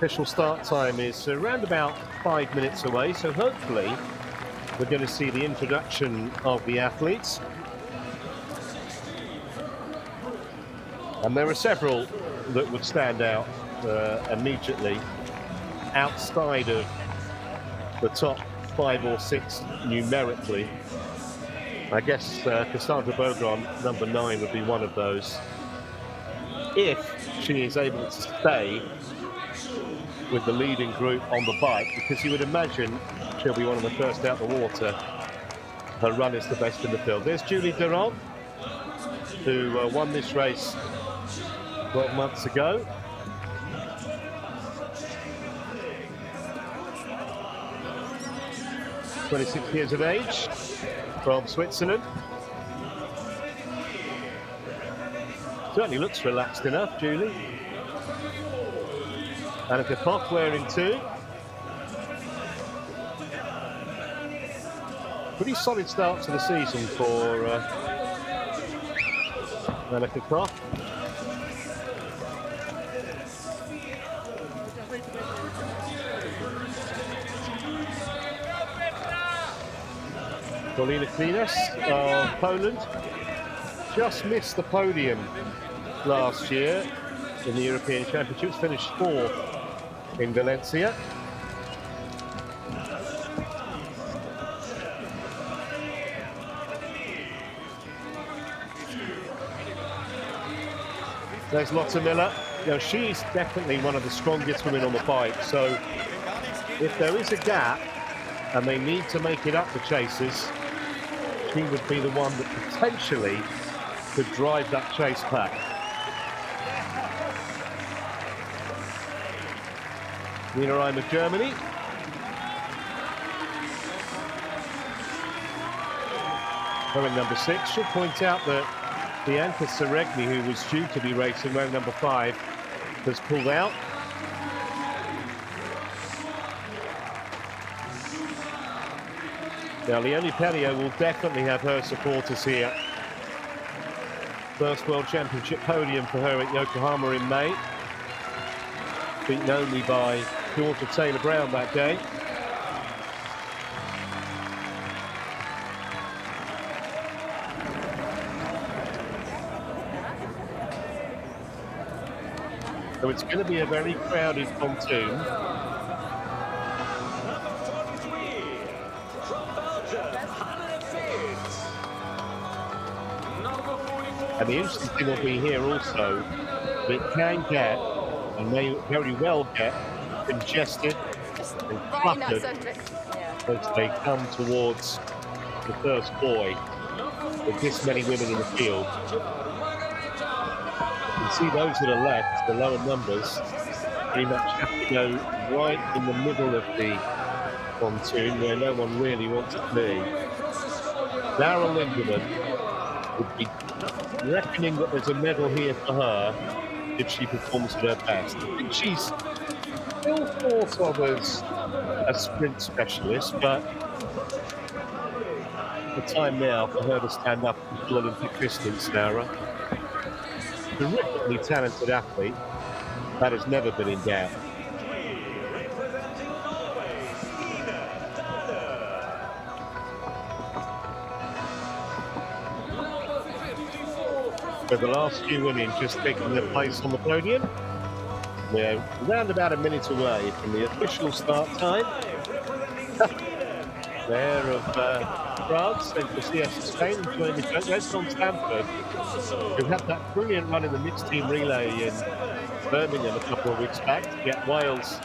official start time is around about 5 minutes away, so hopefully we're going to see the introduction of the athletes. And there are several that would stand out immediately outside of the top 5 or 6 numerically. I guess Cassandra Bogron, number 9, would be one of those, if she is able to stay with the leading group on the bike, because you would imagine she'll be one of the first out the water. Her run is the best in the field. There's Julie Durand, who won this race 12 months ago. (26 years of age) from Switzerland. Certainly looks relaxed enough, Julie. Annika Koch wearing 2. Pretty solid start to the season for Annika Koch. Paulina Klinas of Poland just missed the podium last year in the European Championships, finished 4th in Valencia. There's Lotte Miller. You know, she's definitely one of the strongest women on the bike, so if there is a gap and they need to make it up the chasers, she would be the one that potentially could drive that chase back. Nina Reimer, Germany. Wearing number 6. Should point out that Bianca Seregni, who was due to be racing wearing number 5, has pulled out. Now, Leonie Perrier will definitely have her supporters here. First World Championship podium for her at Yokohama in May. Beaten only by Georgia Taylor-Brown that day. So it's going to be a very crowded pontoon. And the interesting thing will be here also, that it can get, and may very well get, congested and cluttered as they come towards the first buoy with this many women in the field. You can see those that are left, the lower numbers, pretty much have to go right in the middle of the pontoon where no one really wants to be. Daryl Lindemann would be reckoning that there's a medal here for her if she performs at her best. I think she's still thought of as a sprint specialist, but the time now for her to stand up in full Olympic distance now. Terrifically talented athlete, that has never been in doubt. So the last few women just taking their place on the podium. We're around about a minute away from the official start time. There of France, then for CS Spain, enjoying the Reds on Stanford, who had that brilliant run in the mixed team relay in Birmingham a couple of weeks back to get Wales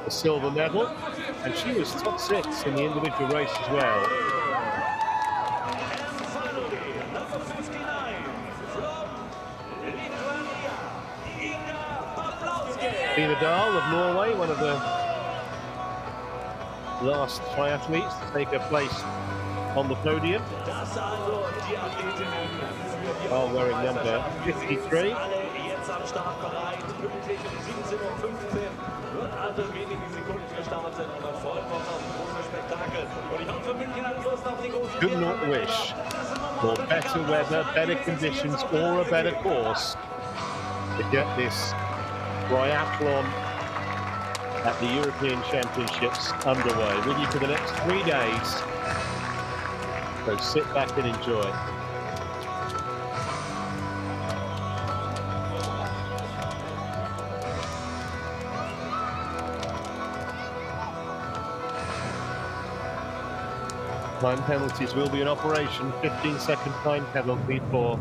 the silver medal, and she was top 6 in the individual race as well. Tina Dahl of Norway, one of the last triathletes to take her place on the podium, while wearing number 53. Could not wish for better weather, better conditions, or a better course to get this triathlon at the European Championships underway. With you for the next 3 days. So sit back and enjoy. Time penalties will be in operation. 15-second time penalty for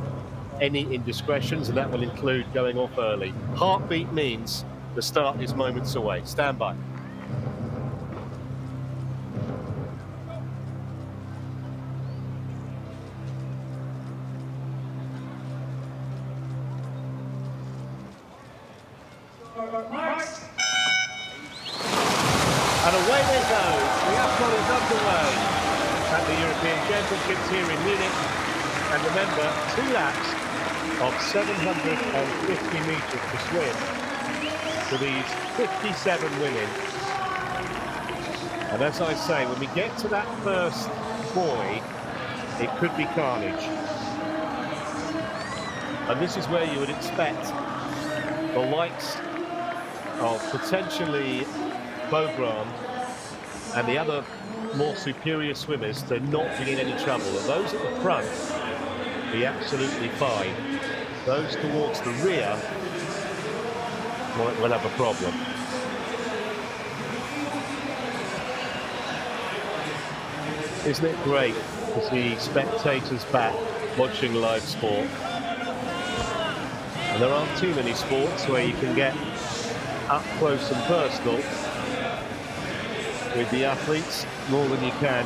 any indiscretions, and that will include going off early. Heartbeat means the start is moments away. Stand by. And away they go. Triathlon is underway at the European Championships here in Munich. And remember, 2 laps of 750 metres to swim for these 57 women. And as I say, when we get to that first buoy, it could be carnage. And this is where you would expect the likes of potentially Beaugrand and the other more superior swimmers to not be in any trouble. And those at the front be absolutely fine. Those towards the rear will have a problem. Isn't it great to see spectators back watching live sport? And there aren't too many sports where you can get up close and personal with the athletes more than you can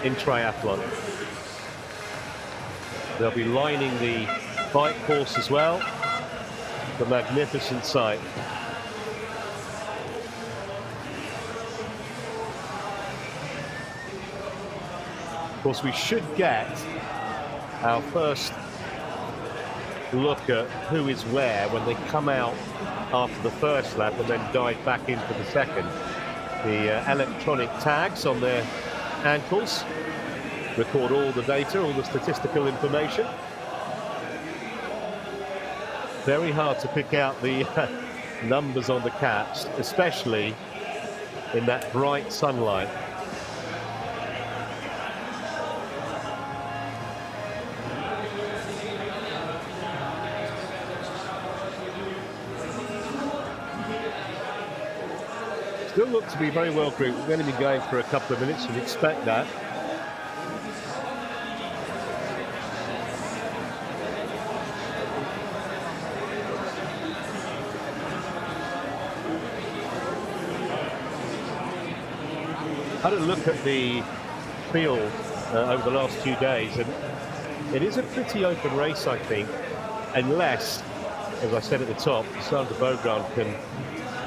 in triathlon. They'll be lining the bike course as well. The magnificent sight. Of course, we should get our first look at who is where when they come out after the first lap and then dive back in for the second. The electronic tags on their ankles record all the data, all the statistical information. Very hard to pick out the numbers on the caps, especially in that bright sunlight. Still look to be very well grouped. We're going to be going for a couple of minutes, you'd expect that. Had a look at the field over the last few days, and it is a pretty open race, I think, unless, as I said at the top, Sandra Beaugrand can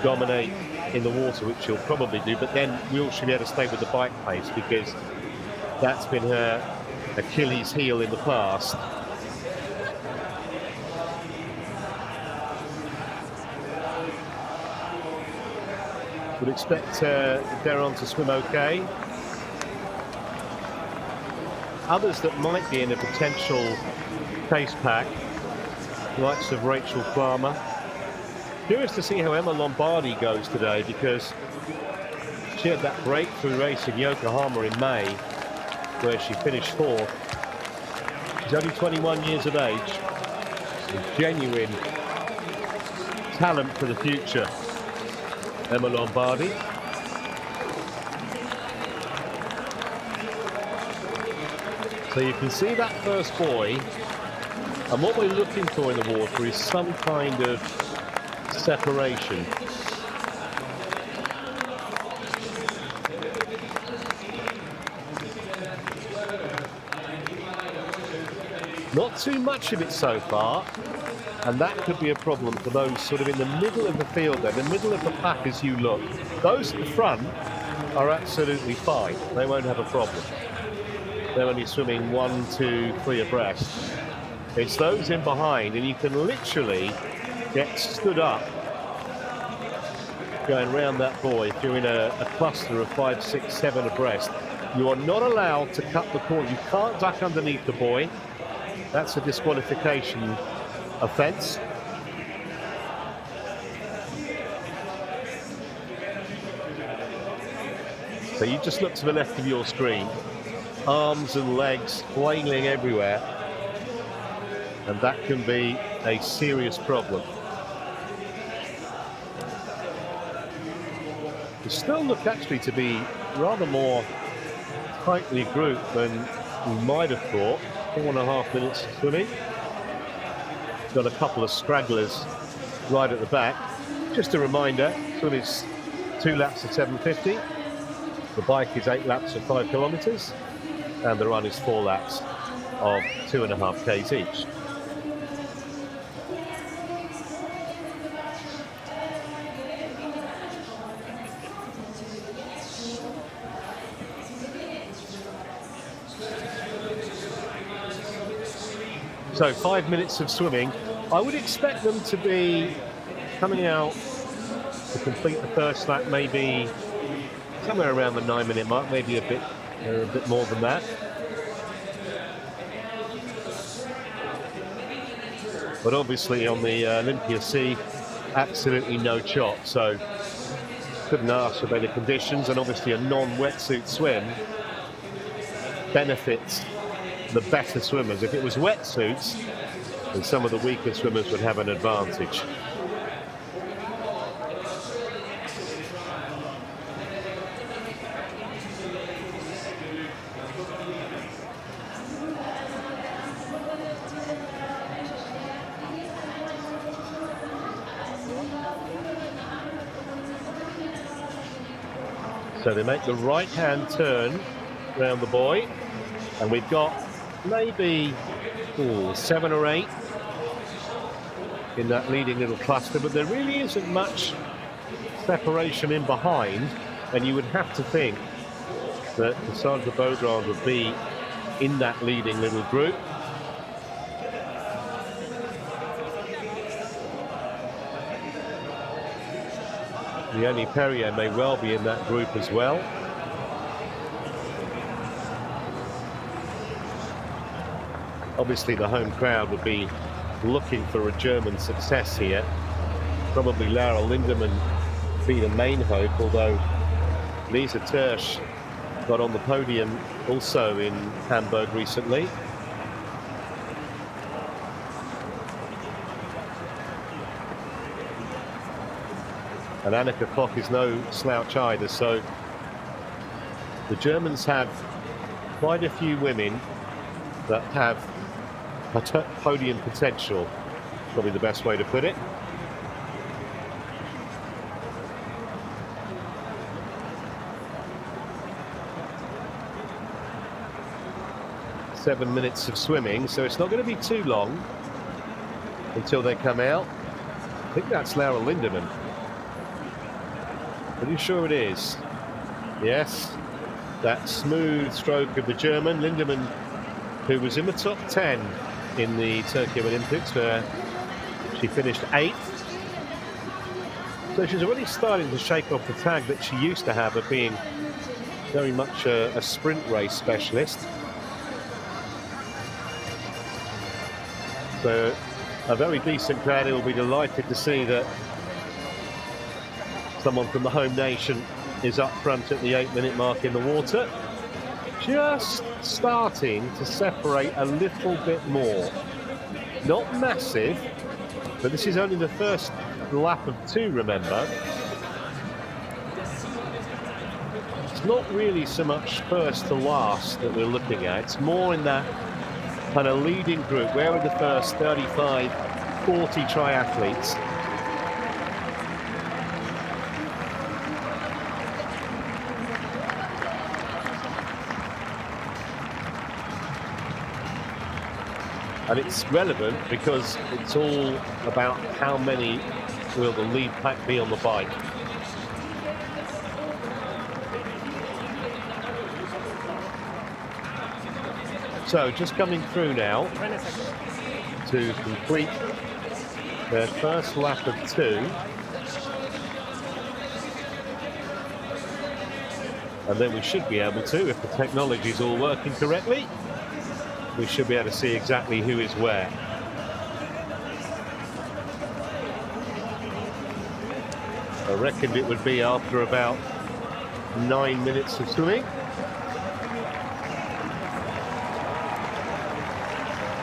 dominate in the water, which she'll probably do, but then will she be able to stay with the bike pace, because that's been her Achilles heel in the past. Would expect Deron to swim okay. Others that might be in a potential pace pack, likes of Rachel Farmer. Curious to see how Emma Lombardi goes today, because she had that breakthrough race in Yokohama in May where she finished 4th. She's only 21 years of age. A genuine talent for the future, Emma Lombardi. So you can see that first buoy, and what we're looking for in the water is some kind of separation. Not too much of it so far, and that could be a problem for those sort of in the middle of the field there, the middle of the pack as you look. Those at the front are absolutely fine. They won't have a problem. They're only swimming 1, 2, 3 abreast. It's those in behind, and you can literally get stood up going round that buoy. If you're in a cluster of 5, 6, 7 abreast, you are not allowed to cut the corner. You can't duck underneath the buoy. That's a disqualification offence. So you just look to the left of your screen, arms and legs flailing everywhere, and that can be a serious problem. They still look actually to be rather more tightly grouped than we might have thought. 4.5 minutes of swimming. Got a couple of stragglers right at the back. Just a reminder, swim is 2 laps of 7:50. The bike is 8 laps of 5 kilometers, and the run is 4 laps of 2.5 k's each. So 5 minutes of swimming. I would expect them to be coming out to complete the first lap, maybe somewhere around the 9-minute mark, maybe a bit more than that. But obviously on the Olympia Sea, absolutely no chop, so couldn't ask for better conditions, and obviously a non-wetsuit swim benefits the better swimmers. If it was wetsuits, then some of the weaker swimmers would have an advantage. So they make the right-hand turn around the buoy, and we've got maybe 7 or 8 in that leading little cluster, but there really isn't much separation in behind, and you would have to think that the Sandra Beaugrand would be in that leading little group. Leonie Perrier may well be in that group as well. Obviously the home crowd would be looking for a German success here. Probably Laura Lindemann be the main hope, although Lisa Tersch got on the podium also in Hamburg recently. And Annika Koch is no slouch either, so the Germans have quite a few women that have podium potential, probably the best way to put it. Seven minutes of swimming, so it's not going to be too long until they come out. I think that's Laura Lindemann. Pretty sure it is. Yes, that smooth stroke of the German. Lindemann, who was in the top 10 in the Tokyo Olympics, where she finished 8th. So she's already starting to shake off the tag that she used to have of being very much a sprint race specialist. So a very decent crowd who will be delighted to see that someone from the home nation is up front at the 8-minute mark in the water. Just starting to separate a little bit more. Not massive, but this is only the first lap of 2, remember. It's not really so much first to last that we're looking at. It's more in that kind of leading group. Where are the first 35, 40 triathletes? And it's relevant because it's all about how many will the lead pack be on the bike. So just coming through now to complete their first lap of 2. And then we should be able to, if the technology is all working correctly, we should be able to see exactly who is where. I reckoned it would be after about 9 minutes of swimming.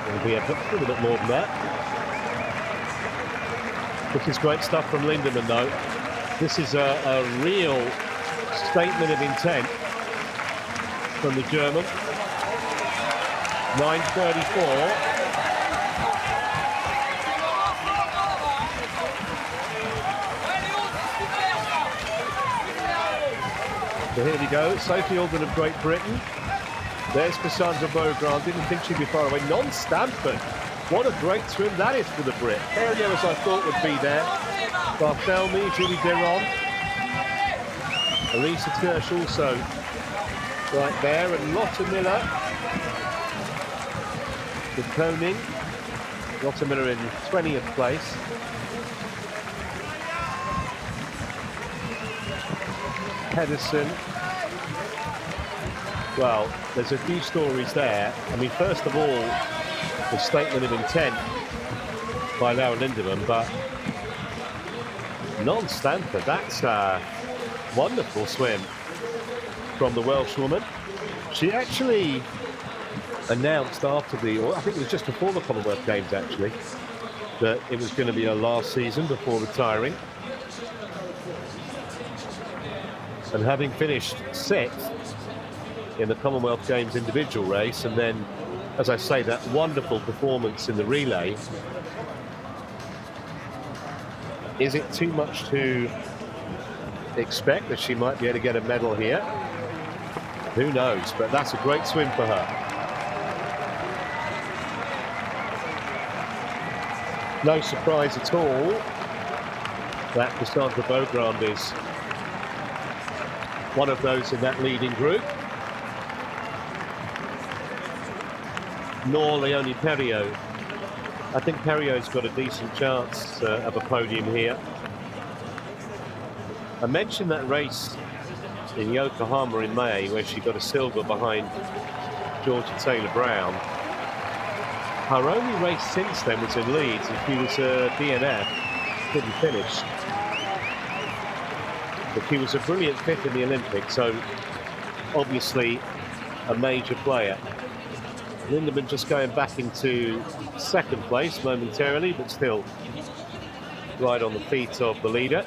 It'll be a little bit more than that. This is great stuff from Lindemann, though. This is a real statement of intent from the German. 9:34. So here we go, Sophie Alden of Great Britain. There's Cassandra Beaugrand, didn't think she'd be far away. Non-Stanford, what a great swim that is for the Brit. Perio, as I thought, would be there. Barthelmy, Julie Deron. Elisa Kirsch also right there, and Lotte Miller. The Koning. Lotte Miller in 20th place. Pedersen. Well, there's a few stories there. I mean, first of all, the statement of intent by Laura Lindemann, but non-Stanford, that's a wonderful swim from the Welsh woman. She actually announced after I think it was just before the Commonwealth Games actually, that it was going to be her last season before retiring. And having finished 6th in the Commonwealth Games individual race, and then, as I say, that wonderful performance in the relay, is it too much to expect that she might be able to get a medal here? Who knows, but that's a great swim for her. No surprise at all that Cassandra Beaugrand is one of those in that leading group. Nor Leonie Perriot. I think Perriot's got a decent chance of a podium here. I mentioned that race in Yokohama in May where she got a silver behind Georgia Taylor-Brown. Her only race since then was in Leeds, and she was a DNF, couldn't finish. But she was a brilliant fifth in the Olympics, so obviously a major player. Lindemann just going back into 2nd place momentarily, but still right on the feet of the leader.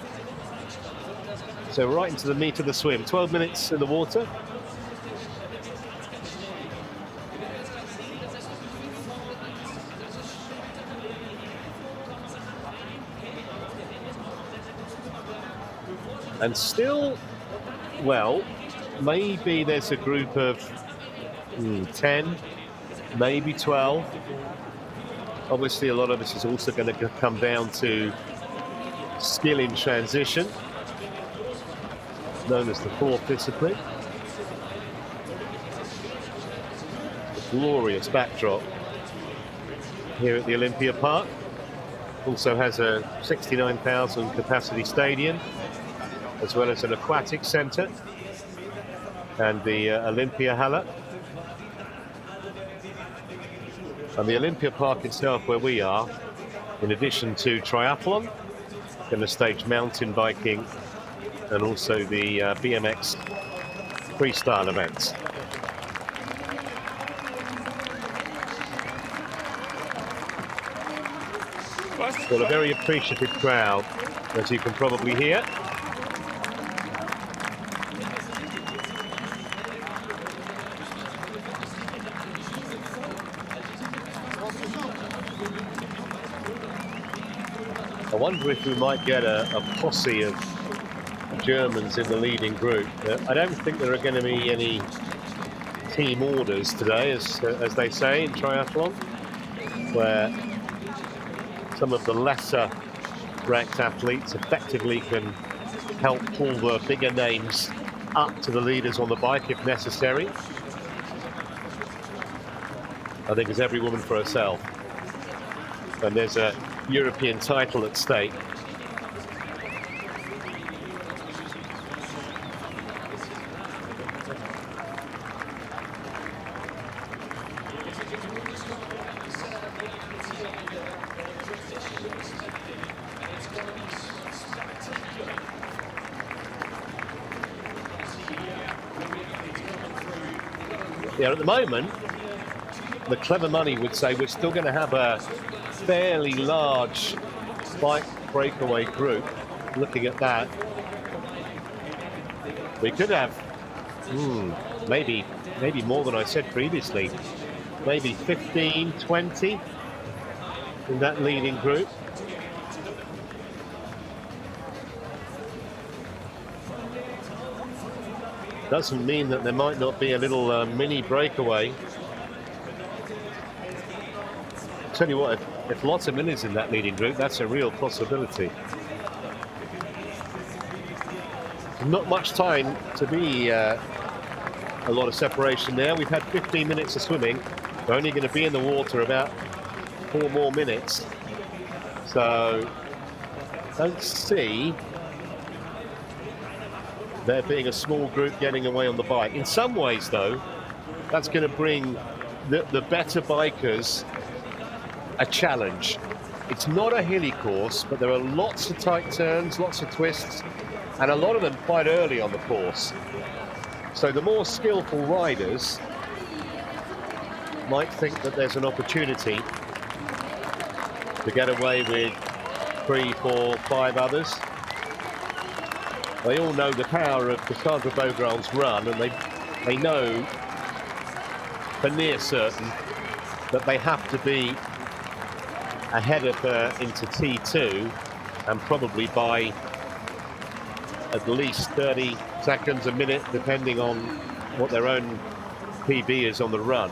So right into the meat of the swim. 12 minutes in the water. And still, well, maybe there's a group of 10, maybe 12. Obviously, a lot of this is also going to come down to skill in transition, known as the 4th discipline. A glorious backdrop here at the Olympia Park. Also has a 69,000 capacity stadium, as well as an aquatic centre and the Olympia Halle. And the Olympia Park itself, where we are, in addition to triathlon, going to stage mountain biking and also the BMX freestyle events. Well, a very appreciative crowd, as you can probably hear. I wonder if we might get a posse of Germans in the leading group. I don't think there are going to be any team orders today, as they say in triathlon, where some of the lesser ranked athletes effectively can help pull the bigger names up to the leaders on the bike if necessary. I think it's every woman for herself. And there's a European title at stake. Yeah, at the moment, the clever money would say we're still going to have a fairly large bike breakaway group. Looking at that, we could have maybe more than I said previously, maybe 15, 20 in that leading group. Doesn't mean that there might not be a little mini breakaway. Tell you what, if lots of minutes in that leading group, that's a real possibility. Not much time to be a lot of separation there. We've had 15 minutes of swimming. We're only going to be in the water about 4 more minutes. So don't see there being a small group getting away on the bike. In some ways, though, that's going to bring the better bikers a challenge. It's not a hilly course, but there are lots of tight turns, lots of twists, and a lot of them quite early on the course. So the more skillful riders might think that there's an opportunity to get away with 3, 4, 5 others. They all know the power of Cassandra Beaugrand's run, and they know for near certain that they have to be ahead of her into T2, and probably by at least 30 seconds, a minute, depending on what their own PB is on the run.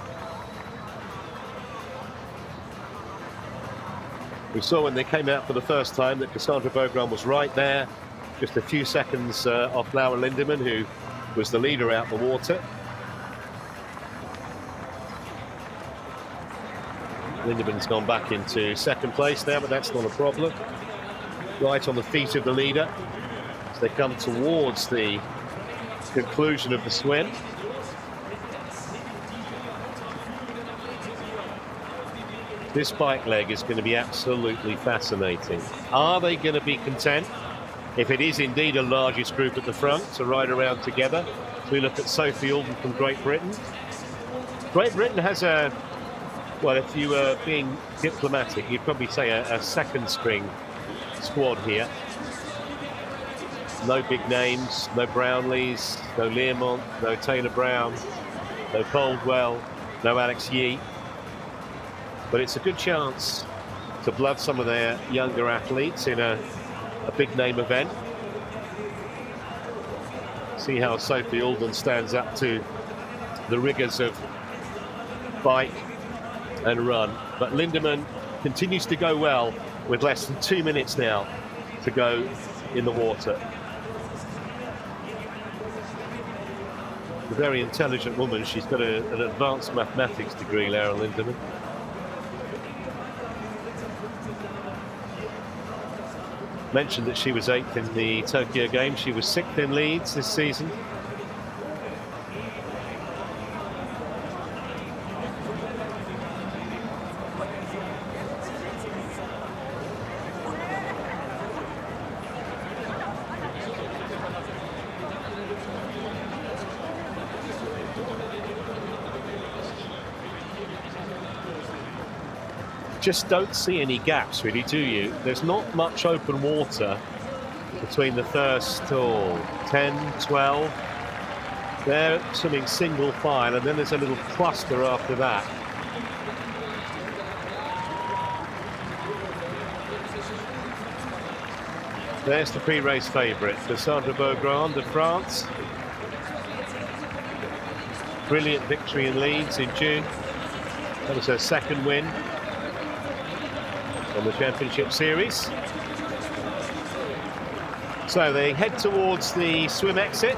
We saw when they came out for the first time that Cassandra Beaugrand was right there, just a few seconds off Laura Lindemann, who was the leader out the water. Lindemann's gone back into second place now, but that's not a problem. Right on the feet of the leader as they come towards the conclusion of the swim. This bike leg is going to be absolutely fascinating. Are they going to be content, if it is indeed a largest group at the front, to ride around together? So we look at Sophie Alden from Great Britain. Great Britain has a, well, if you were being diplomatic, you'd probably say a second string squad here. No big names, no Brownlees, no Learmont, no Taylor Brown, no Caldwell, no Alex Yee. But it's a good chance to blood some of their younger athletes in a big name event. See how Sophie Alden stands up to the rigours of bike and run. But Lindemann continues to go well with less than 2 minutes now to go in the water. A very intelligent woman. She's got an advanced mathematics degree, Laura Lindemann. Mentioned that she was 8th in the Tokyo Games. She was 6th in Leeds this season. Just don't see any gaps, really, do you? There's not much open water between the first 10, 12. They're swimming single file, and then there's a little cluster after that. There's the pre-race favourite, Cassandra Beaugrand of France. Brilliant victory in Leeds in June. That was her second win on the Championship Series. So they head towards the swim exit,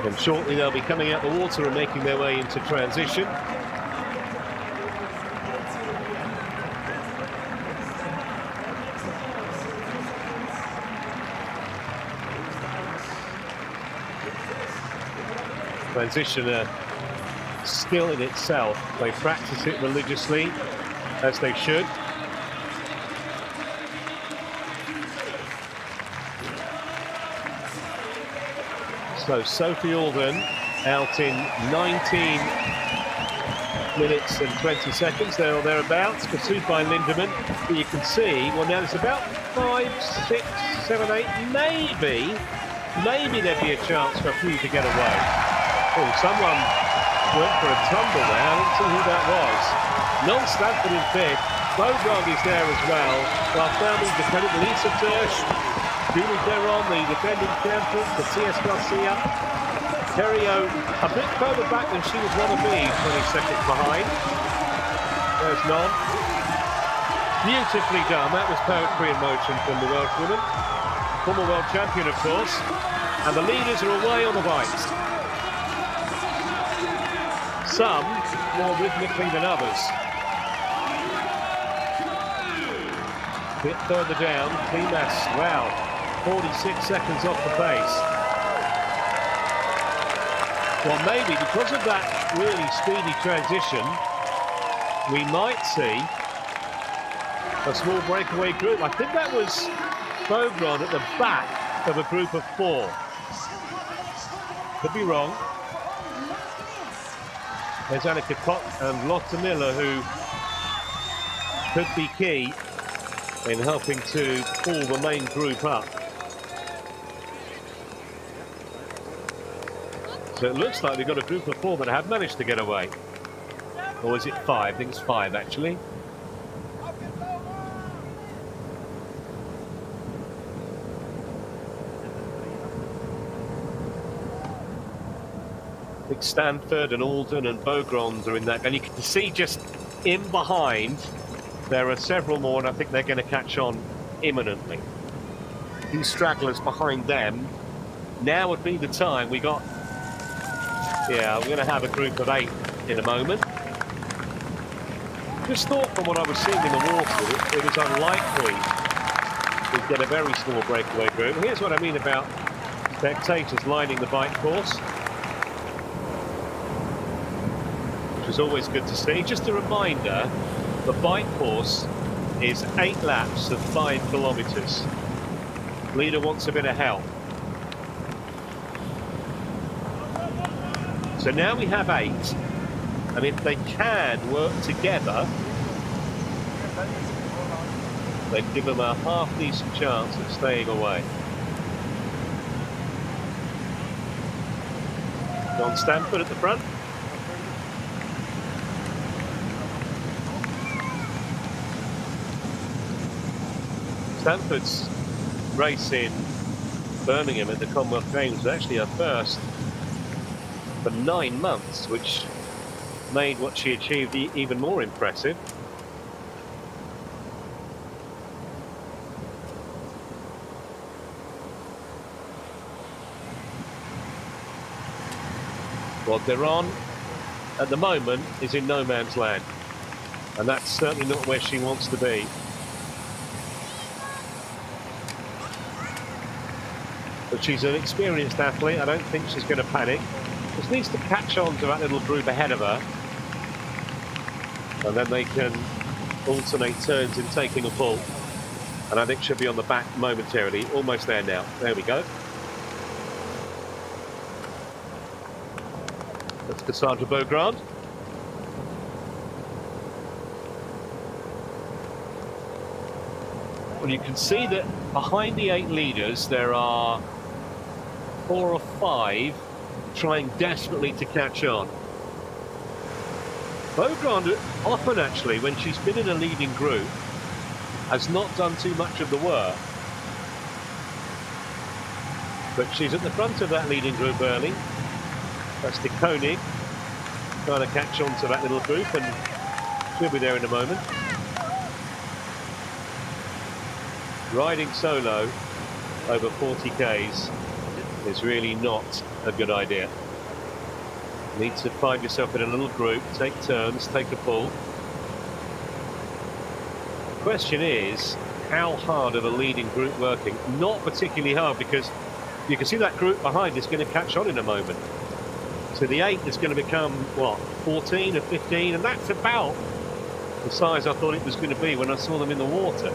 and shortly they'll be coming out the water and making their way into transition. Transition a skill in itself. They practice it religiously, as they should. So Sophie Alden out in 19 minutes and 20 seconds, there or thereabouts, pursued by Lindemann. But you can see, well, now there's about 5, 6, 7, 8, maybe there'd be a chance for a few to get away. Oh, someone went for a tumble there. I didn't see who that was. Non-Stanford in fifth. Beaugrand is there as well. Barthelme's defending Lisa Tersch. Julie Deron, the defending champion, Matthias Garcia. Terrio a bit further back than she would want to be, 20 seconds behind. There's none. Beautifully done. That was poetry in motion from the Welshwoman. Former world champion, of course. And the leaders are away on the bikes. Some more rhythmically than others. A bit further down, Klimas, wow, 46 seconds off the pace. Well, maybe because of that really speedy transition, we might see a small breakaway group. I think that was Beaugrand at the back of a group of 4. Could be wrong. There's Annika Koch and Lotte Miller, who could be key in helping to pull the main group up. So it looks like we've got a group of 4 that have managed to get away. Or is it 5? I think it's 5, actually. I think Stanford and Alden and Beaugrand are in that. And you can see just in behind, there are several more, and I think they're going to catch on imminently. These stragglers behind them, now would be the time. We got, yeah, we're going to have a group of 8 in a moment. Just thought from what I was seeing in the water, it was unlikely we'd get a very small breakaway group. Here's what I mean about spectators lining the bike course, which is always good to see. Just a reminder, the bike course is 8 laps of 5 kilometres. Leader wants a bit of help. So now we have 8, and if they can work together, they give them a half-decent chance of staying away. John Stanford at the front. Stanford's race in Birmingham at the Commonwealth Games was actually her first for 9 months, which made what she achieved even more impressive. What they're on at the moment is in no man's land, and that's certainly not where she wants to be. But she's an experienced athlete. I don't think she's going to panic. Just needs to catch on to that little group ahead of her, and then they can alternate turns in taking a pull. And I think she'll be on the back momentarily. Almost there now. There we go. That's Cassandra Beaugrand. Well, you can see that behind the 8 leaders, there are 4 or 5 trying desperately to catch on. Beaugrand often, actually, when she's been in a leading group, has not done too much of the work. But she's at the front of that leading group early. That's De Koning trying to catch on to that little group, and she'll be there in a moment. Riding solo over 40 Ks is really not a good idea. You need to find yourself in a little group, take turns, take a pull. The question is, how hard are the leading group working? Not particularly hard, because you can see that group behind is going to catch on in a moment. So the 8 is going to become, what, 14 or 15, and that's about the size I thought it was going to be when I saw them in the water.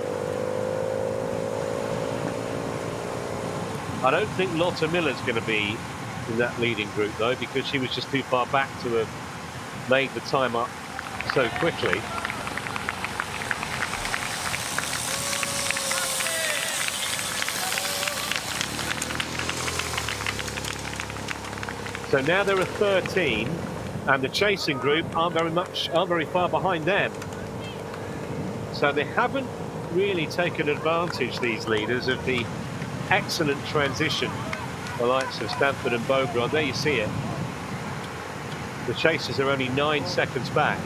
I don't think Lotte Miller's going to be in that leading group, though, because she was just too far back to have made the time up so quickly. So now there are 13, and the chasing group aren't very far behind them. So they haven't really taken advantage, these leaders, of the excellent transition, the likes of Stanford and Bogran. There you see it. The chasers are only 9 seconds back.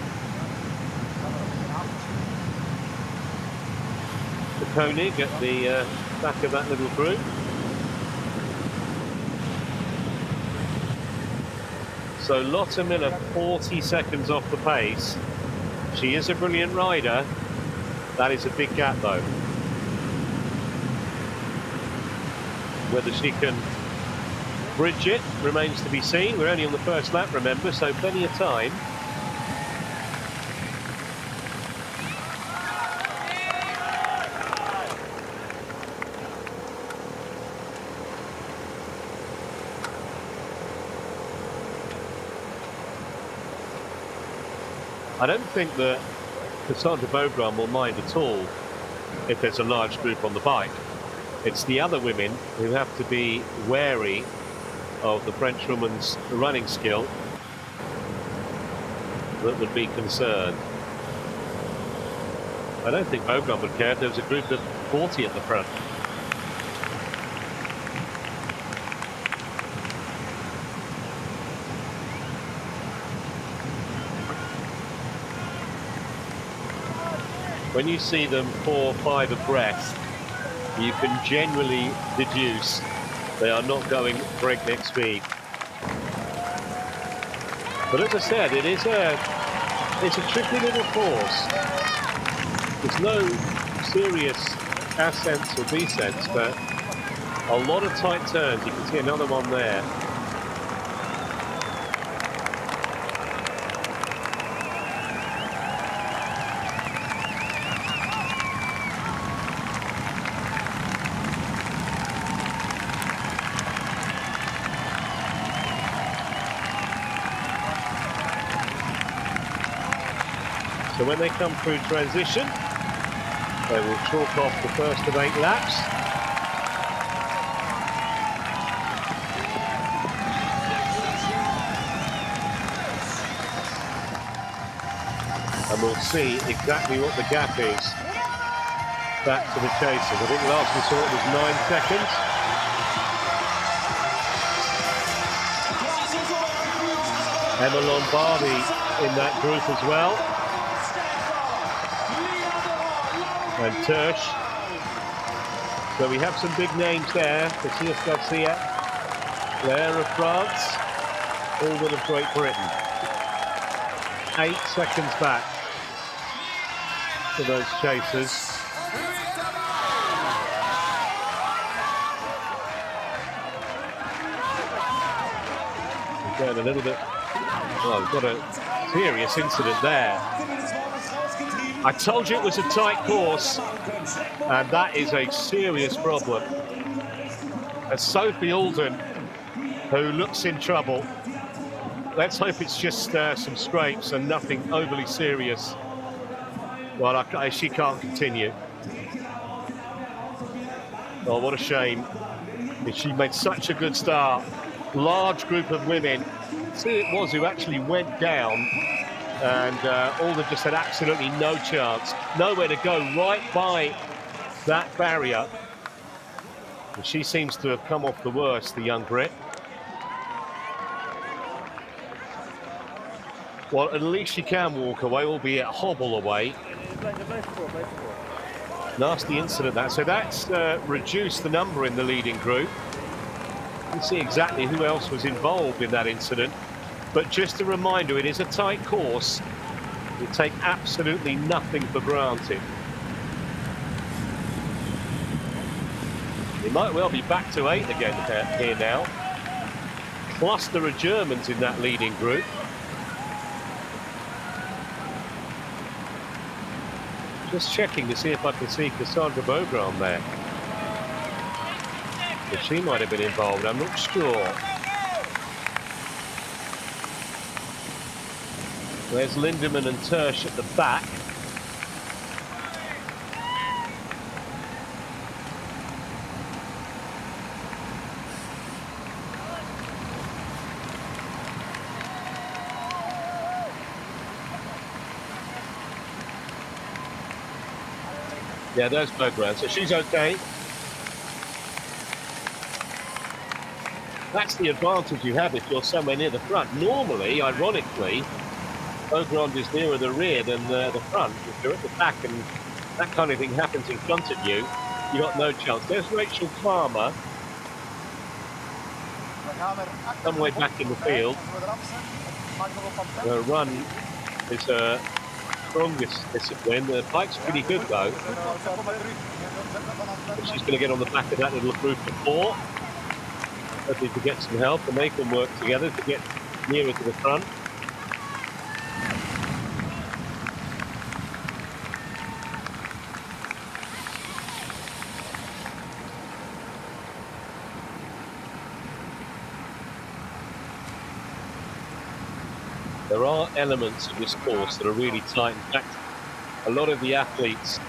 The Koenig at the back of that little group. So Lotte Miller 40 seconds off the pace. She is a brilliant rider. That is a big gap, though. Whether she can bridge it remains to be seen. We're only on the first lap, remember, so plenty of time. I don't think that Cassandra Bogran will mind at all if there's a large group on the bike. It's the other women who have to be wary of the French woman's running skill that would be concerned. I don't think Bogran would care if there was a group of 40 at the front. When you see them 4 or 5 abreast, you can generally deduce they are not going breakneck speed. But as I said, it's a tricky little course. There's no serious ascents or descents, but a lot of tight turns. You can see another one there. So when they come through transition, they will chalk off the first of 8 laps. And we'll see exactly what the gap is back to the chasers. I think last we saw it was 9 seconds. Emma Lombardi in that group as well. And Tersch. So we have some big names there. Casillas Garcia, Claire of France, Allwood of Great Britain. 8 seconds back to those chasers. Again, a little bit. Well, we've got a serious incident there. I told you it was a tight course, and that is a serious problem. As Sophie Alden, who looks in trouble. Let's hope it's just some scrapes and nothing overly serious. Well, she can't continue. Oh, what a shame. She made such a good start. Large group of women. See, it was who actually went down. And Alden just had absolutely no chance, nowhere to go, right by that barrier. And she seems to have come off the worst, the young Brit. Well, at least she can walk away, albeit hobble away. Nasty incident that. So that's reduced the number in the leading group. You can see exactly who else was involved in that incident. But just a reminder, it is a tight course. You take absolutely nothing for granted. It might well be back to 8 again here now. Plus there are Germans in that leading group. Just checking to see if I can see Cassandra Bogran there. But she might have been involved, I'm not sure. There's Lindemann and Tersch at the back. Yeah, there's Bergeron, so she's okay. That's the advantage you have if you're somewhere near the front. Normally, ironically, Bergeron is nearer the rear than the front. If you're at the back and that kind of thing happens in front of you, you got no chance. There's Rachel Palmer, some way back in the field. Her run is her strongest discipline. The bike's pretty good though. But she's going to get on the back of that little group of four. Hopefully to get some help, and they can work together to get nearer to the front. There are elements of this course that are really tight. In fact, a lot of the athletes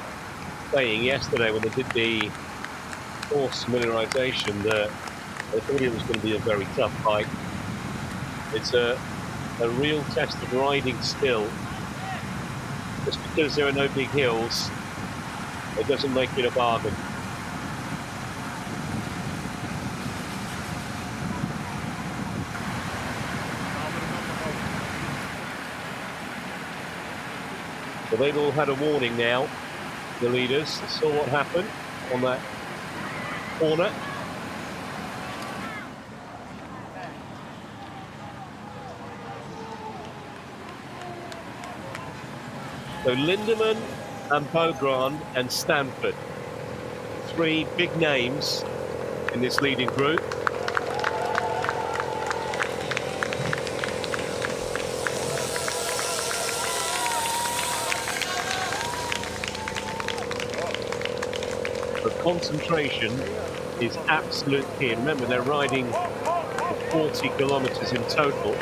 saying yesterday when they did the course familiarization that they thought it was going to be a very tough bike. It's a real test of riding skill. Just because there are no big hills, it doesn't make it a bargain. So they've all had a warning now, the leaders. They saw what happened on that corner. So Lindemann and Bergeron and Stanford, three big names in this leading group. The concentration is absolute key. Remember, they're riding 40 kilometers in total.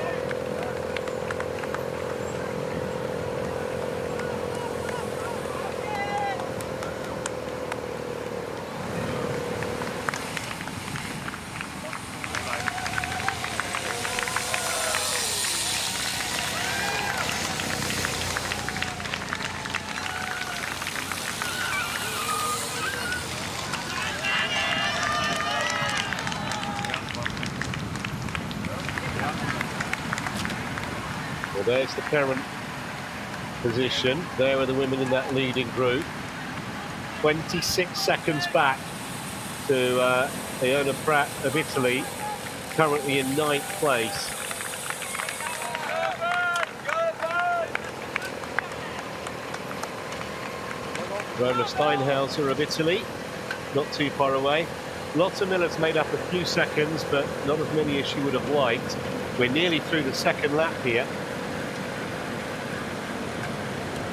Well, there's the current position. There are the women in that leading group. 26 seconds back to Iona Pratt of Italy, currently in 9th place. Rona Steinhauser of Italy, not too far away. Lotta Miller's made up a few seconds, but not as many as she would have liked. We're nearly through the second lap here.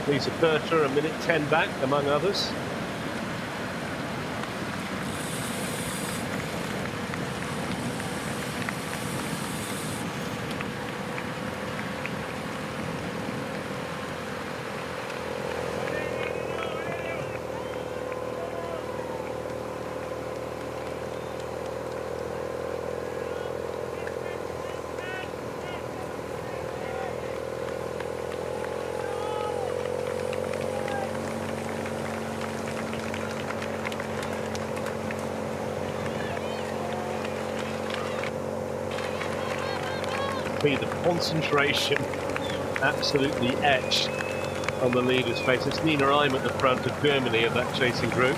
Lisa Percher, a minute 10 back, among others. The concentration absolutely etched on the leader's face. It's Nina Eim at the front of Germany of that chasing group.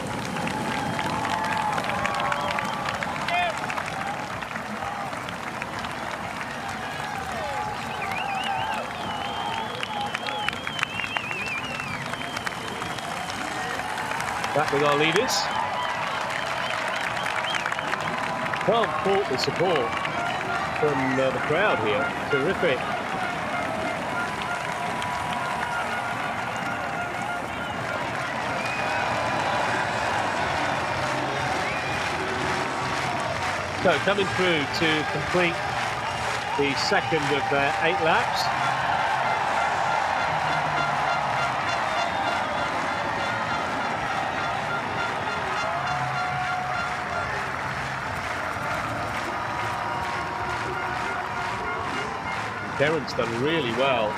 Back with our leaders. Can't fault the support from the crowd here. Terrific. So coming through to complete the second of their 8 laps. Karen's done really well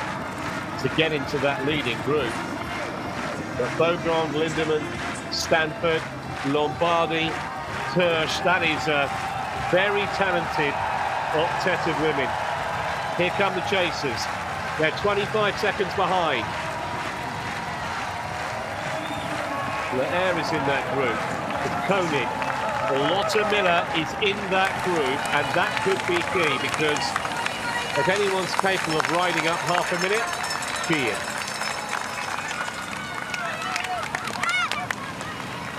to get into that leading group. But Bogrand, Lindemann, Stanford, Lombardi, Tersch, that is a very talented octet of women. Here come the chasers. They're 25 seconds behind. Laer is in that group. Koenig. Lotte Miller is in that group, and that could be key, because if anyone's capable of riding up half a minute, she is.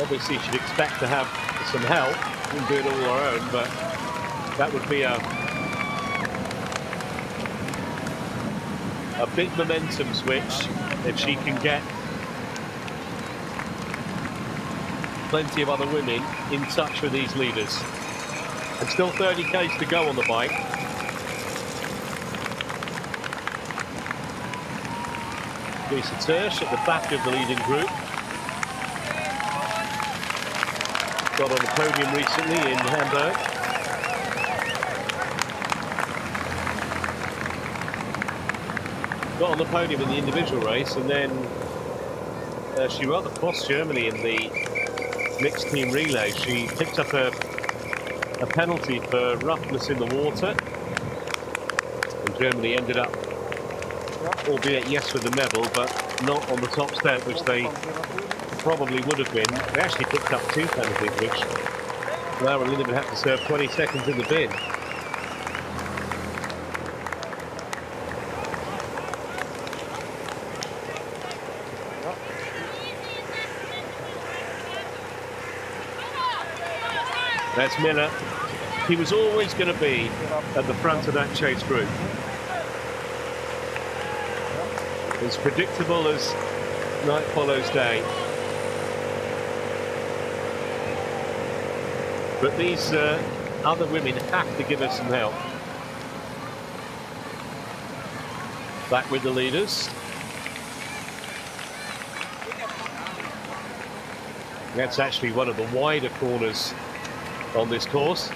Obviously, she'd expect to have some help and do it all her own, but that would be a big momentum switch if she can get plenty of other women in touch with these leaders. And still 30 k's to go on the bike. Lisa Tersch at the back of the leading group. Got on the podium recently in Hamburg. Got on the podium in the individual race, and then she rather cost Germany in the mixed team relay. She picked up a penalty for roughness in the water, and Germany ended up, albeit yes with the medal, but not on the top step, which they probably would have been. They actually picked up 2 penalties, which Laura Lindemann had to serve 20 seconds in the bin. That's Miller. He was always going to be at the front of that chase group. As predictable as night follows day. But these other women have to give us some help. Back with the leaders. That's actually one of the wider corners on this course.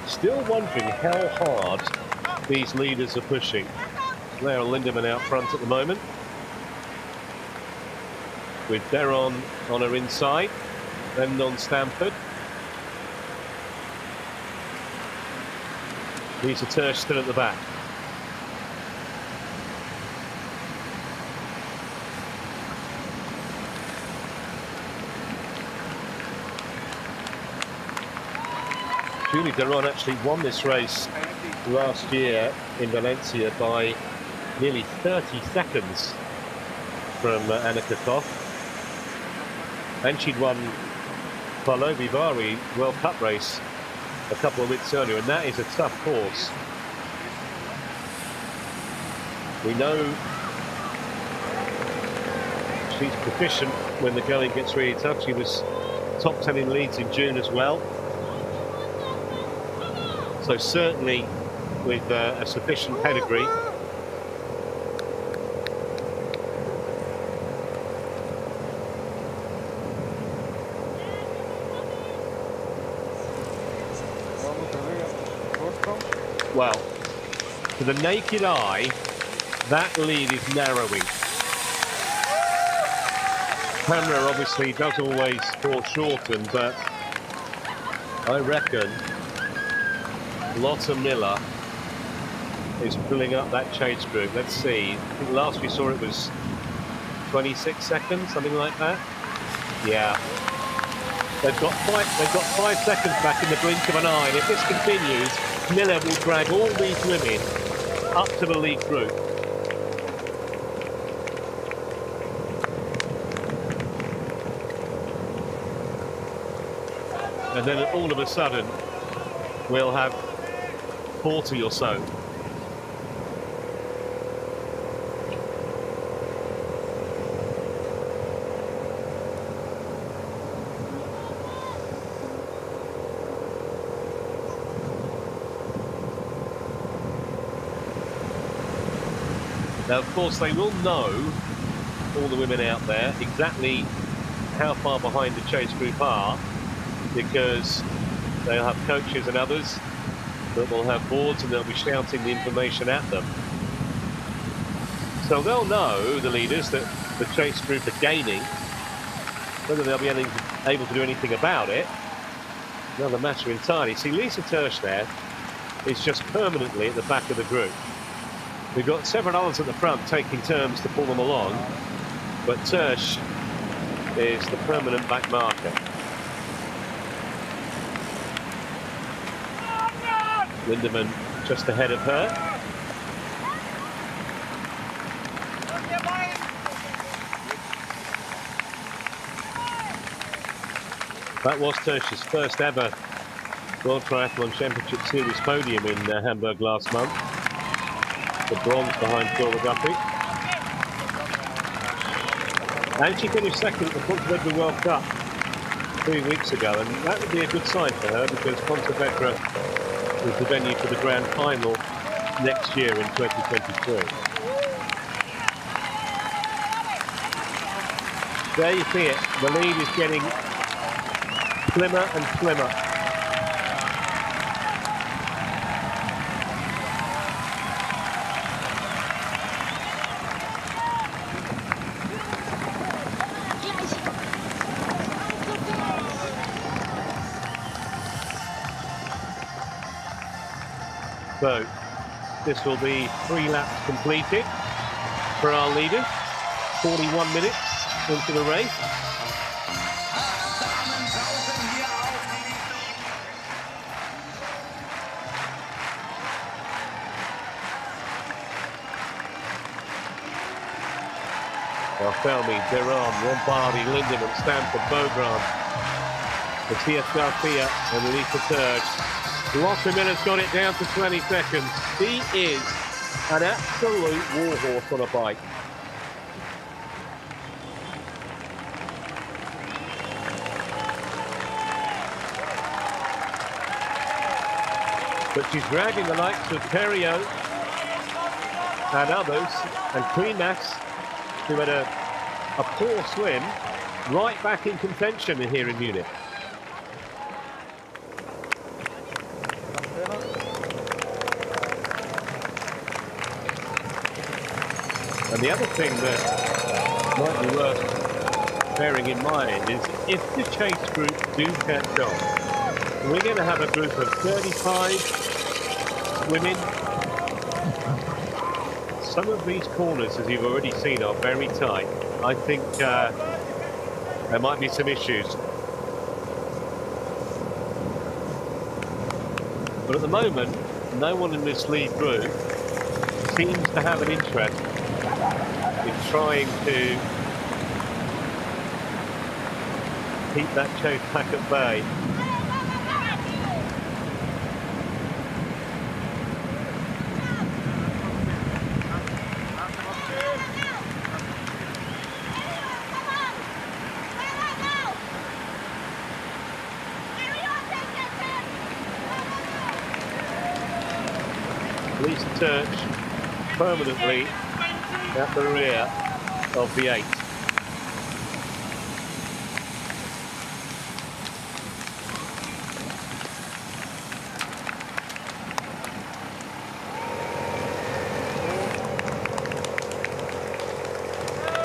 Still wondering how hard these leaders are pushing. Laura Lindemann out front at the moment, with Deron on her inside, then on Stanford. Lisa Tersch still at the back. Julie Deron actually won this race last year in Valencia by nearly 30 seconds from Annika Koch. And she'd won Karlovy Vary World Cup race a couple of weeks earlier, and that is a tough course. We know she's proficient when the going gets really tough. She was top 10 in Leeds in June as well. So certainly with a sufficient pedigree. Well, to the naked eye, that lead is narrowing. Camera obviously does always foreshorten, but I reckon Lotte Miller is pulling up that chase group. Let's see. I think last we saw it was 26 seconds, something like that. Yeah. They've got 5 seconds back in the blink of an eye, and if this continues, Miller will drag all these women up to the lead group. And then all of a sudden, we'll have 40 or so. Now, of course, they will know, all the women out there, exactly how far behind the chase group are, because they'll have coaches and others that will have boards and they'll be shouting the information at them. So they'll know, the leaders, that the chase group are gaining. Whether they'll be able to do anything about it, another matter entirely. See, Lisa Tersch there is just permanently at the back of the group. We've got several others at the front taking turns to pull them along, but Tersch is the permanent back marker. Lindemann just ahead of her. That was Tersch's first ever World Triathlon Championship Series podium in Hamburg last month. The bronze behind Flora Guthrie. And she finished second at the Pontevedra World Cup 3 weeks ago, and that would be a good sign for her because Pontevedra is the venue for the grand final next year in 2023. There you see it. The lead is getting slimmer and slimmer. So this will be 3 laps completed for our leaders. 41 minutes into the race. Felmy, Deron, Lombardi, Lindemann, Stanford, Beaugrand, Matthias Garcia and Lisa Tersch. Lotte Miller's got it down to 20 seconds. He is an absolute warhorse on a bike. But she's dragging the likes of Perriot and others, and Klimas, who had a poor swim, right back in contention here in Munich. And the other thing that might be worth bearing in mind is if the chase group do catch on, we're going to have a group of 35 women. Some of these corners, as you've already seen, are very tight. I think there might be some issues. But at the moment, no one in this lead group seems to have an interest in trying to keep that chase back at bay. Lisa Tersch permanently at the rear of the 8.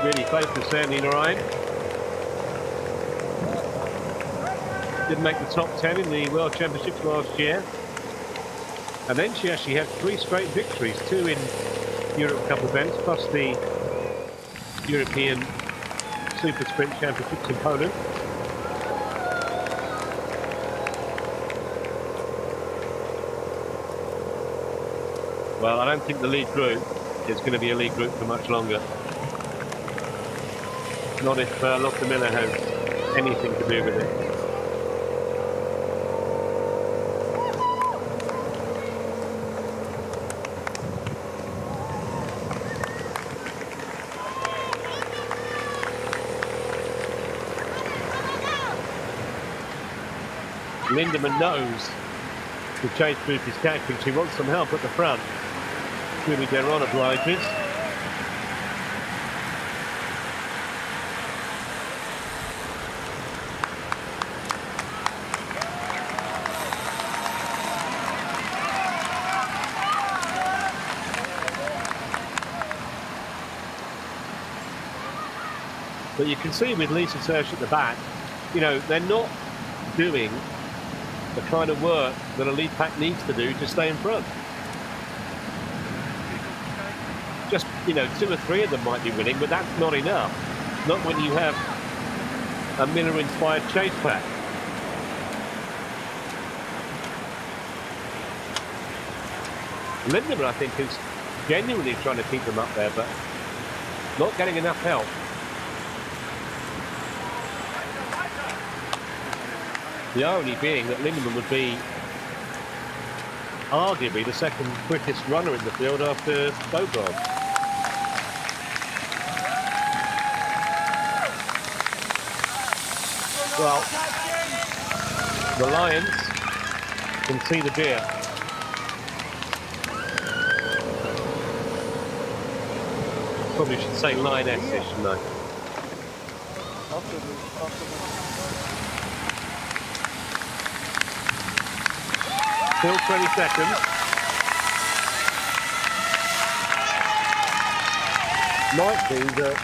Really focused there, Nina Ryan. Didn't make the top 10 in the World Championships last year. And then she actually had 3 straight victories, 2 in Europe Cup events, plus the European Super Sprint Championships in Poland. Well, I don't think the lead group is going to be a lead group for much longer. Not if Lotte Miller has anything to do with it. Lindemann knows the chase group is catching. She wants some help at the front. Julie Deron obliges. But you can see with Lisa Tersch at the back, you know, they're not doing the kind of work that a lead pack needs to do to stay in front. Just, you know, 2 or 3 of them might be winning, but that's not enough. Not when you have a Miller-inspired chase pack. Lindemann, I think, is genuinely trying to keep them up there, but not getting enough help. The irony being that Lindemann would be arguably the second quickest runner in the field after Bogard. Well, the Lions can see the beer. Probably should say Lioness-ish, shouldn't I? Still 20 seconds. Might be that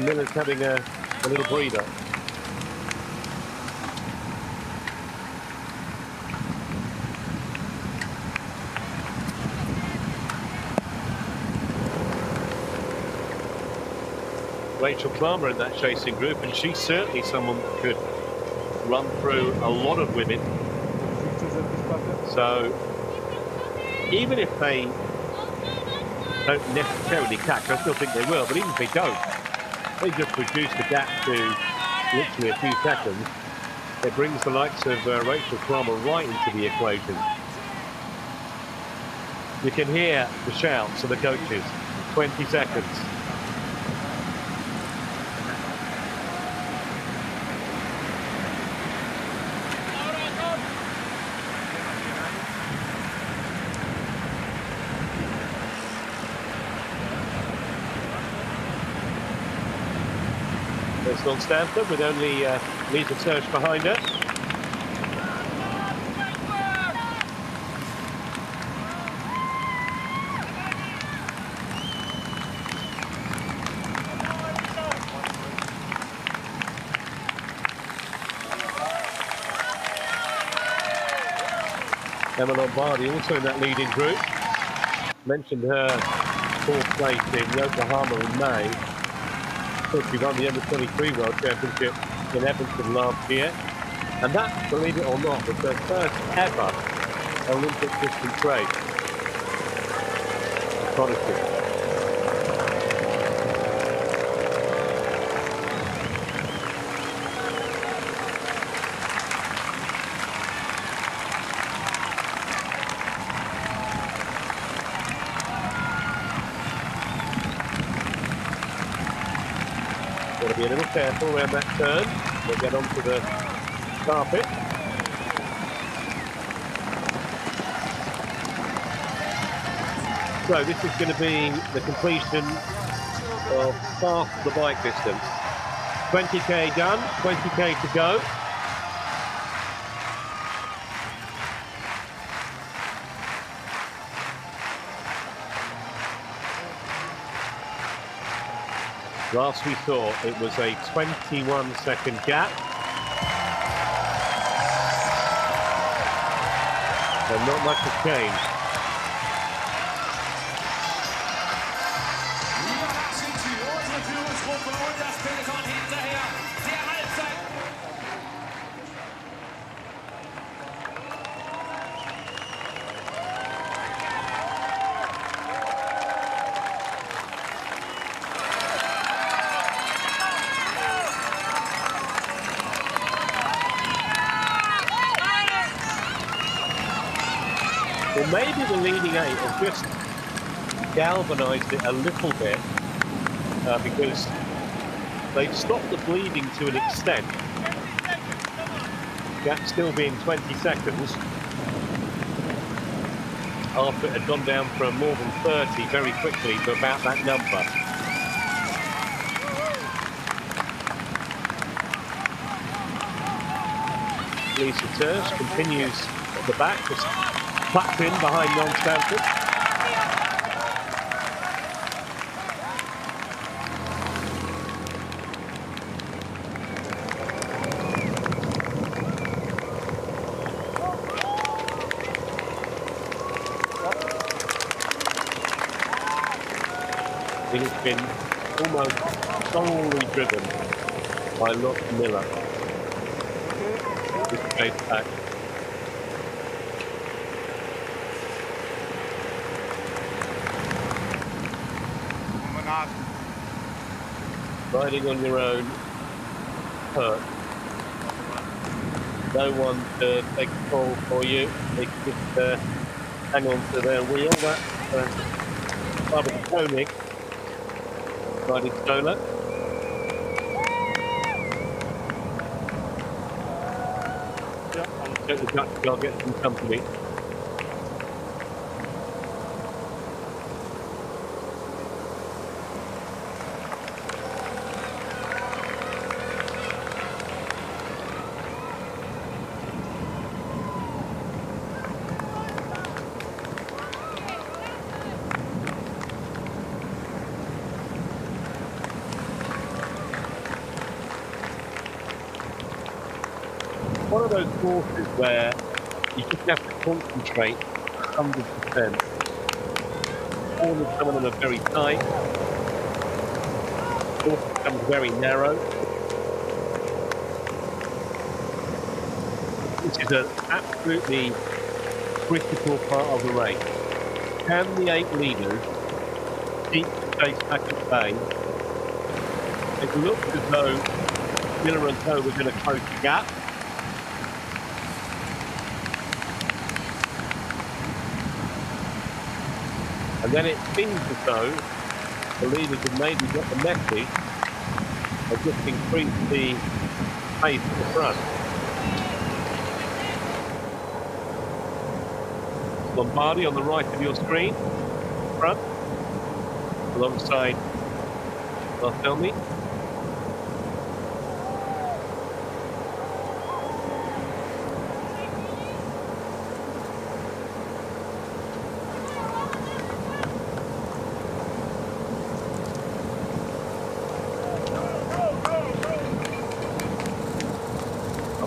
Miller's having a little breather. Rachel Klammer in that chasing group, and she's certainly someone that could run through a lot of women. So even if they don't necessarily catch, I still think they will, but even if they don't, they just reduce the gap to literally a few seconds. It brings the likes of Rachel Klammer right into the equation. You can hear the shouts of the coaches, 20 seconds. On Stanford with only Lisa Tersch behind her. Emma Lombardi also in that leading group. Mentioned her 4th place in Yokohama in May. She won the Under-23 World Championship in Evanston last year, and that, believe it or not, was her first ever Olympic distance race. Astonishing. Got to be a little careful around that turn. We'll get onto the carpet. So this is going to be the completion of half the bike distance. 20k done, 20k to go. Last we saw, it was a 21-second gap. And not much has changed. Well, maybe the leading 8 have just galvanised it a little bit because they've stopped the bleeding to an extent. Gap still being 20 seconds after it had gone down from more than 30 very quickly to about that number. Lisa Tersch continues at the back, just tucked in behind non-Stanford. think it's been almost solely driven by Lot Miller. This chase back. Riding on your own hurt. No one to take a call for you. They can just hang on to their wheel. That's Barbara Koenig riding solo. Yep, I'll check the Dutch, I'll get some company. One of those courses where you just have to concentrate 100%. Some of them are very tight. The course becomes very narrow. This is an absolutely critical part of the race. Can the 8 leaders keep the pace back at bay? It looked as though Miller and Co were going to close the gap. And then it seems as though the leaders have maybe got the message of just increased the pace at the front. Lombardi on the right of your screen, front, alongside Barthelmy.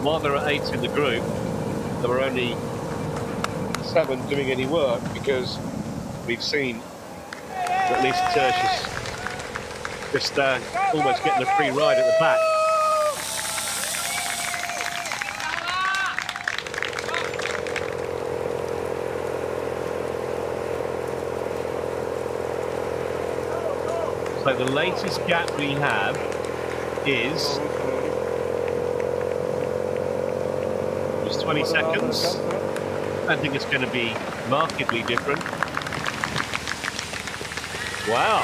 While there are 8 in the group, there were only 7 doing any work because we've seen at least Tertius just almost getting a free ride at the back. So the latest gap we have is 20 seconds. I think it's going to be markedly different. Wow,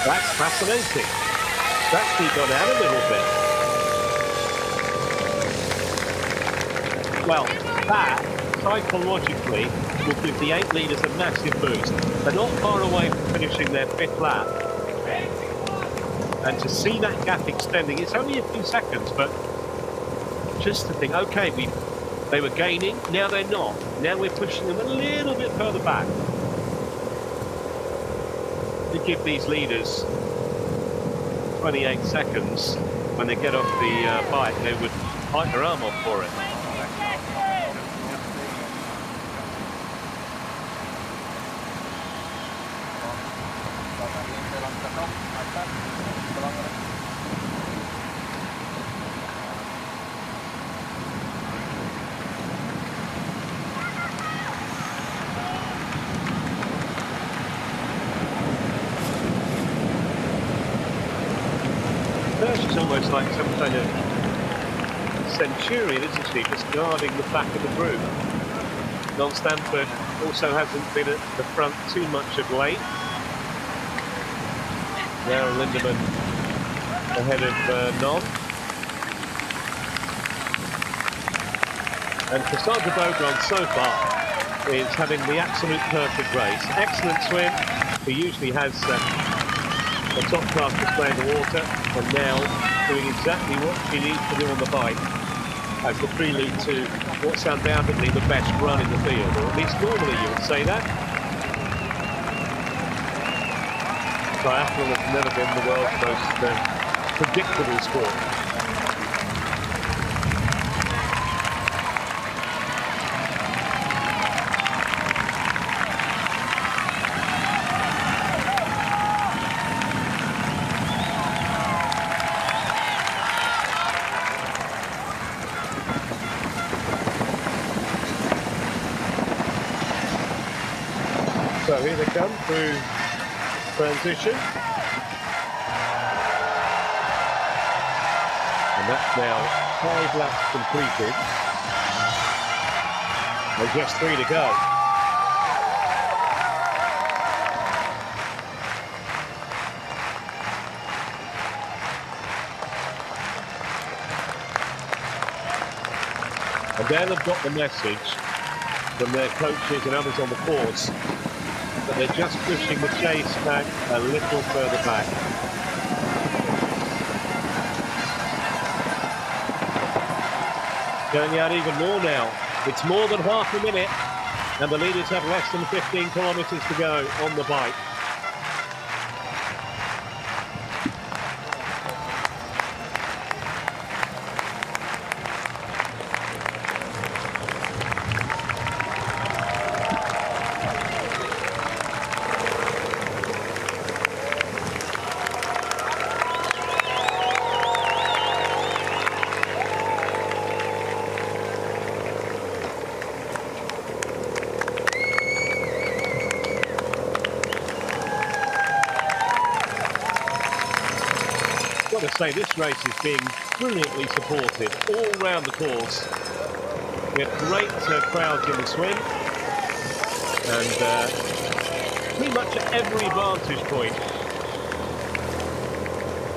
that's fascinating. It's actually gone out a little bit. Well, that psychologically will give the 8 leaders a massive boost. They're not far away from finishing their 5th lap. And to see that gap extending, it's only a few seconds, but just to think, okay, they were gaining, now they're not. Now we're pushing them a little bit further back. To give these leaders 28 seconds when they get off the bike, they would bite their arm off for it. She's almost like some kind of centurion, isn't she? Just guarding the back of the group. Non Stanford also hasn't been at the front too much of late. Now Lindemann ahead of Non. And Cassandra Beaugrand so far is having the absolute perfect race. Excellent swim. He usually has a top-class display in the water, and now doing exactly what she needs to do on the bike as the prelude to what's undoubtedly the best run in the field, or at least normally you would say that. Triathlon has never been the world's most predictable sport. So here they come through transition. And that's now 5 laps completed. And just 3 to go. And then they've got the message from their coaches and others on the course that they're just pushing the chase back a little further back. Going out even more now. It's more than half a minute, and the leaders have less than 15 kilometres to go on the bike. I've got to say, this race is being brilliantly supported all round the course. We have great crowds in the swim, and pretty much at every vantage point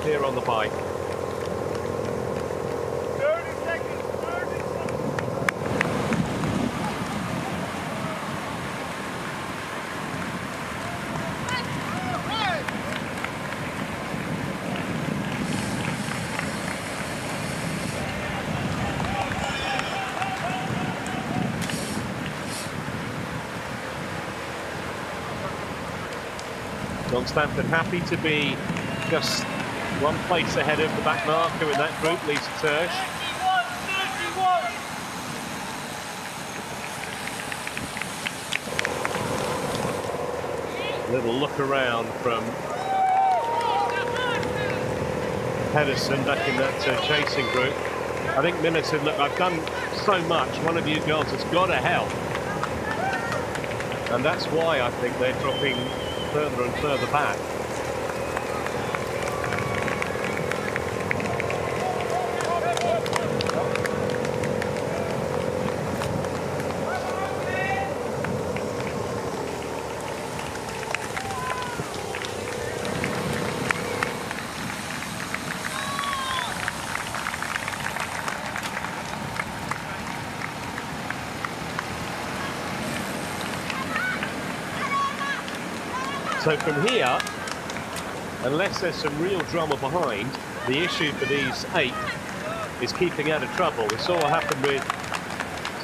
here on the bike. 30 seconds, 30 John Stanford happy to be just one place ahead of the back marker in that group, Lisa Tersch. 31, 31. A little look around from Pedersen back in that chasing group. I think Miller said, look, I've done so much, one of you girls has got to help. And that's why I think they're dropping further and further back. So from here, unless there's some real drama behind, the issue for these 8 is keeping out of trouble. We saw what happened with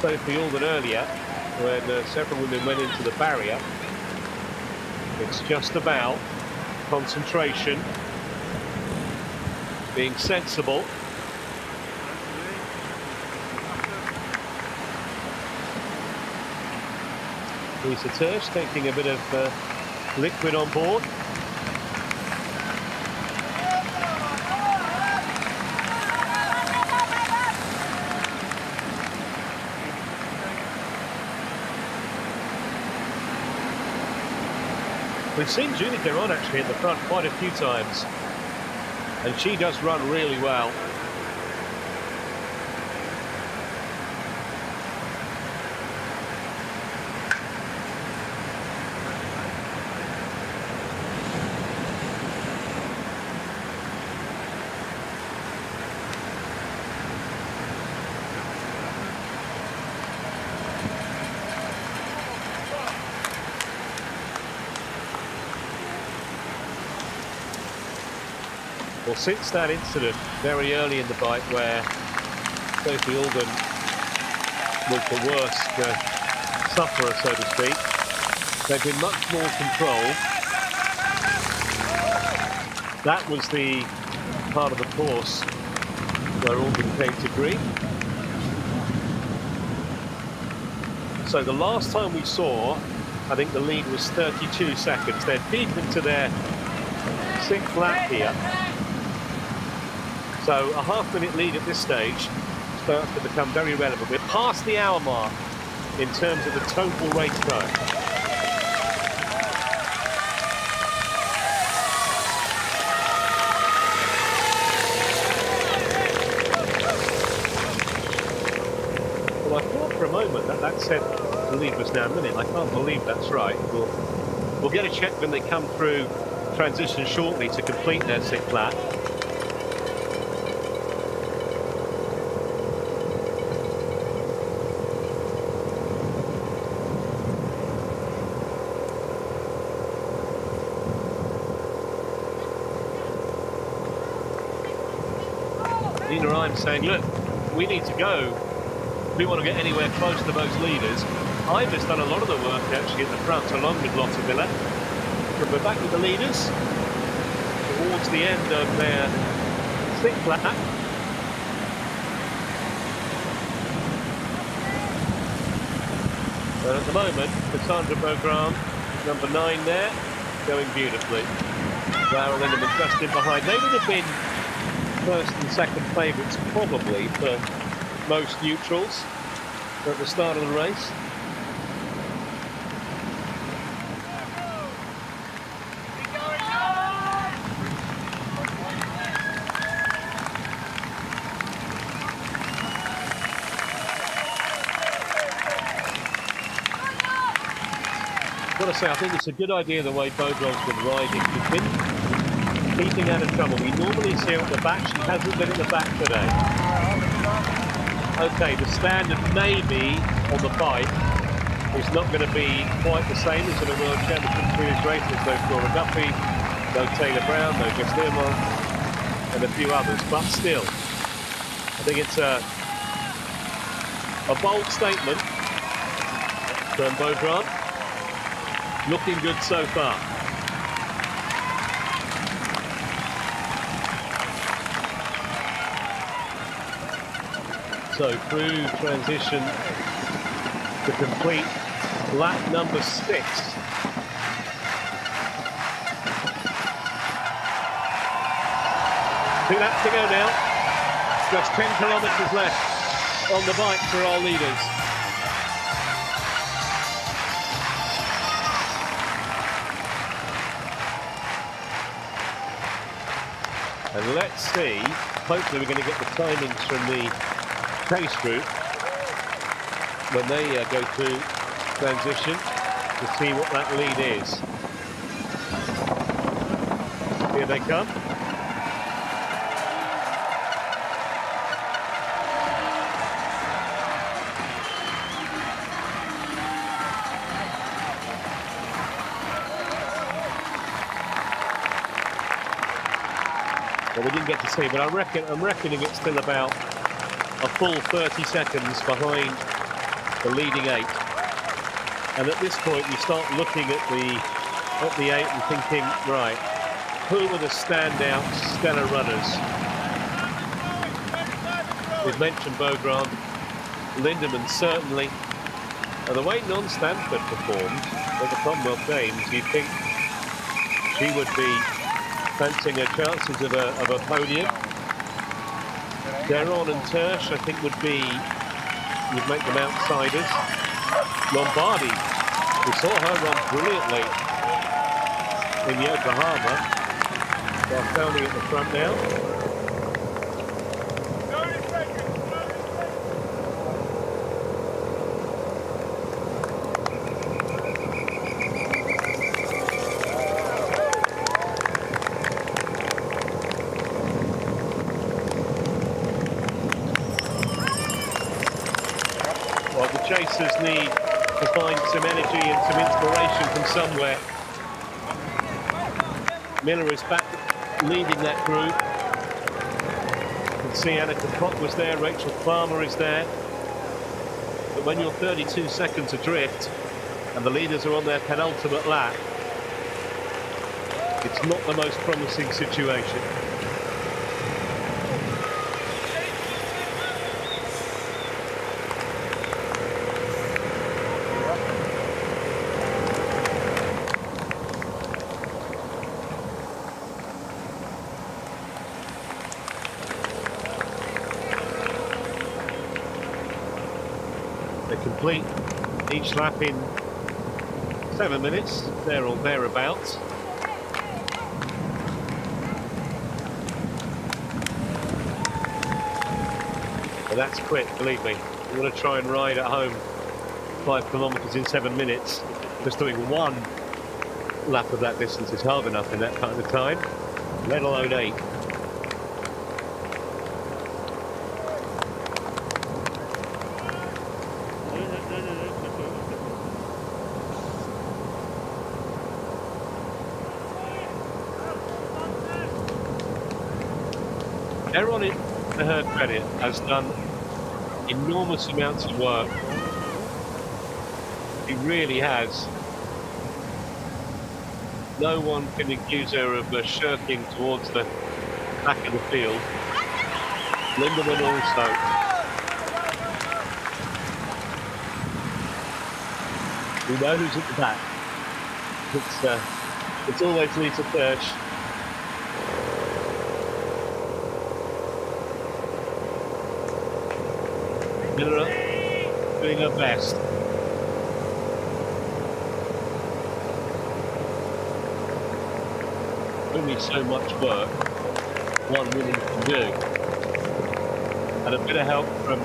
Sophie Alden earlier when several women went into the barrier. It's just about concentration, being sensible. Lisa Tersch taking a bit of liquid on board. We've seen Julie Caron actually at the front quite a few times, and she does run really well. Well, since that incident very early in the bike where Sophie Alden was the worst sufferer, so to speak, they've been much more controlled. That was the part of the course where Alden came to grief. So the last time we saw, I think the lead was 32 seconds. They're deep into their 6th lap here. So a half-minute lead at this stage starts to become very relevant. We're past the hour mark in terms of the total race time. that said, I believe was now a minute. I can't believe that's right. We'll get a check when they come through transition shortly to complete their 6th lap. I'm saying, look, we need to go. We want to get anywhere close to those leaders. I've just done a lot of the work actually at the front, along with Lotte Miller. But we're back with the leaders towards the end of their 6th lap. And at the moment, Cassandra Beaugrand, number 9 there, going beautifully. Lara Lindemann just in behind. They would have been first and second favourites probably for most neutrals at the start of the race. I've got to say, I think it's a good idea the way Beaugrand's been riding. She's been keeping out of trouble. We normally see her at the back. She hasn't been at the back today. Okay, the standard maybe on the bike is not going to be quite the same as in a World Championship Series race. There's no Flora Duffy, no Taylor Brown, no Jess Learmont, and a few others. But still, I think it's a bold statement from Beaugrand. Looking good so far. So through transition to complete lap number 6. 2 laps to go now. Just 10 kilometres left on the bike for our leaders. And let's see, hopefully we're going to get the timings from the pace group when they go through transition to see what that lead is. Here they come. Well, we didn't get to see, but I'm reckoning it's still about a full 30 seconds behind the leading 8. And at this point, we start looking at the 8 and thinking, right, who are the standout stellar runners? We've mentioned Beaugrand, Lindemann certainly. And the way Non-Stanford performed at the Commonwealth Games, you'd think she would be fancying her chances of a podium. Deron and Tersch, I think, would make them outsiders. Lombardi, we saw her run brilliantly in Yokohama. They're filming at the front now. 30 seconds. Well, the chasers need to find some energy and some inspiration from somewhere. Miller is back leading that group. You can see Annika Koch was there, Rachel Farmer is there. But when you're 32 seconds adrift and the leaders are on their penultimate lap, it's not the most promising situation. They complete each lap in 7 minutes, there or thereabouts. But that's quick, believe me. You want to try and ride at home 5 kilometers in 7 minutes. Just doing one lap of that distance is hard enough in that kind of time, let alone 8. Everyone, to her credit, has done enormous amounts of work. He really has. No one can accuse her of shirking towards the back of the field. Lindemann also. We know who's at the back. It's always Lisa Kirsch. Miller doing her best. Only so much work one woman can do. And a bit of help from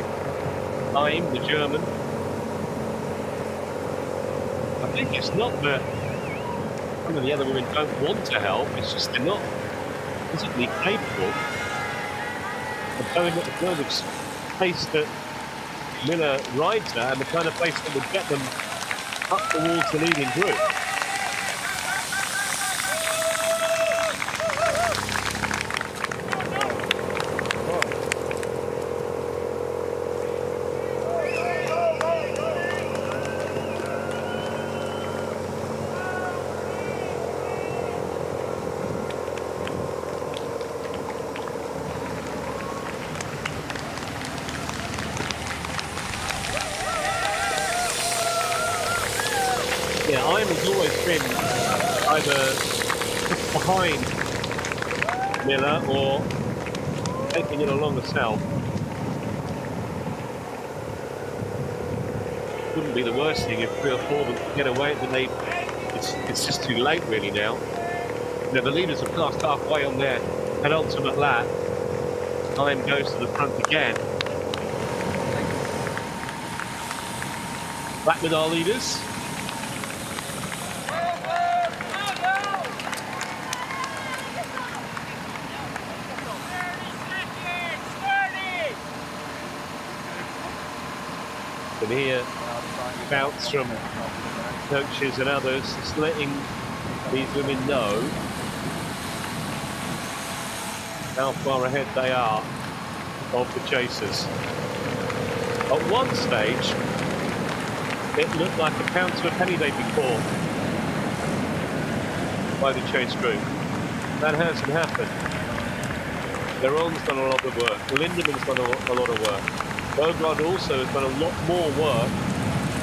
Heim, the German. I think it's not that some of the other women don't want to help, it's just they're not physically capable of going at the kind of pace that Miller rides at and the kind of pace that would get them up towards the leading group. Yeah, Heim has always been either behind Miller or taking it along herself. Wouldn't be the worst thing if 3 or 4 of them could get away, but it's just too late really now. You know, the leaders have passed halfway on their penultimate lap. Heim goes to the front again. Back with our leaders. And here, shouts from coaches and others, just letting these women know how far ahead they are of the chasers. At one stage, it looked like a pound to a penny they'd be caught by the chase group. That hasn't happened. Deron's done a lot of work. Lindemann's done a lot of work. Bogard also has done a lot more work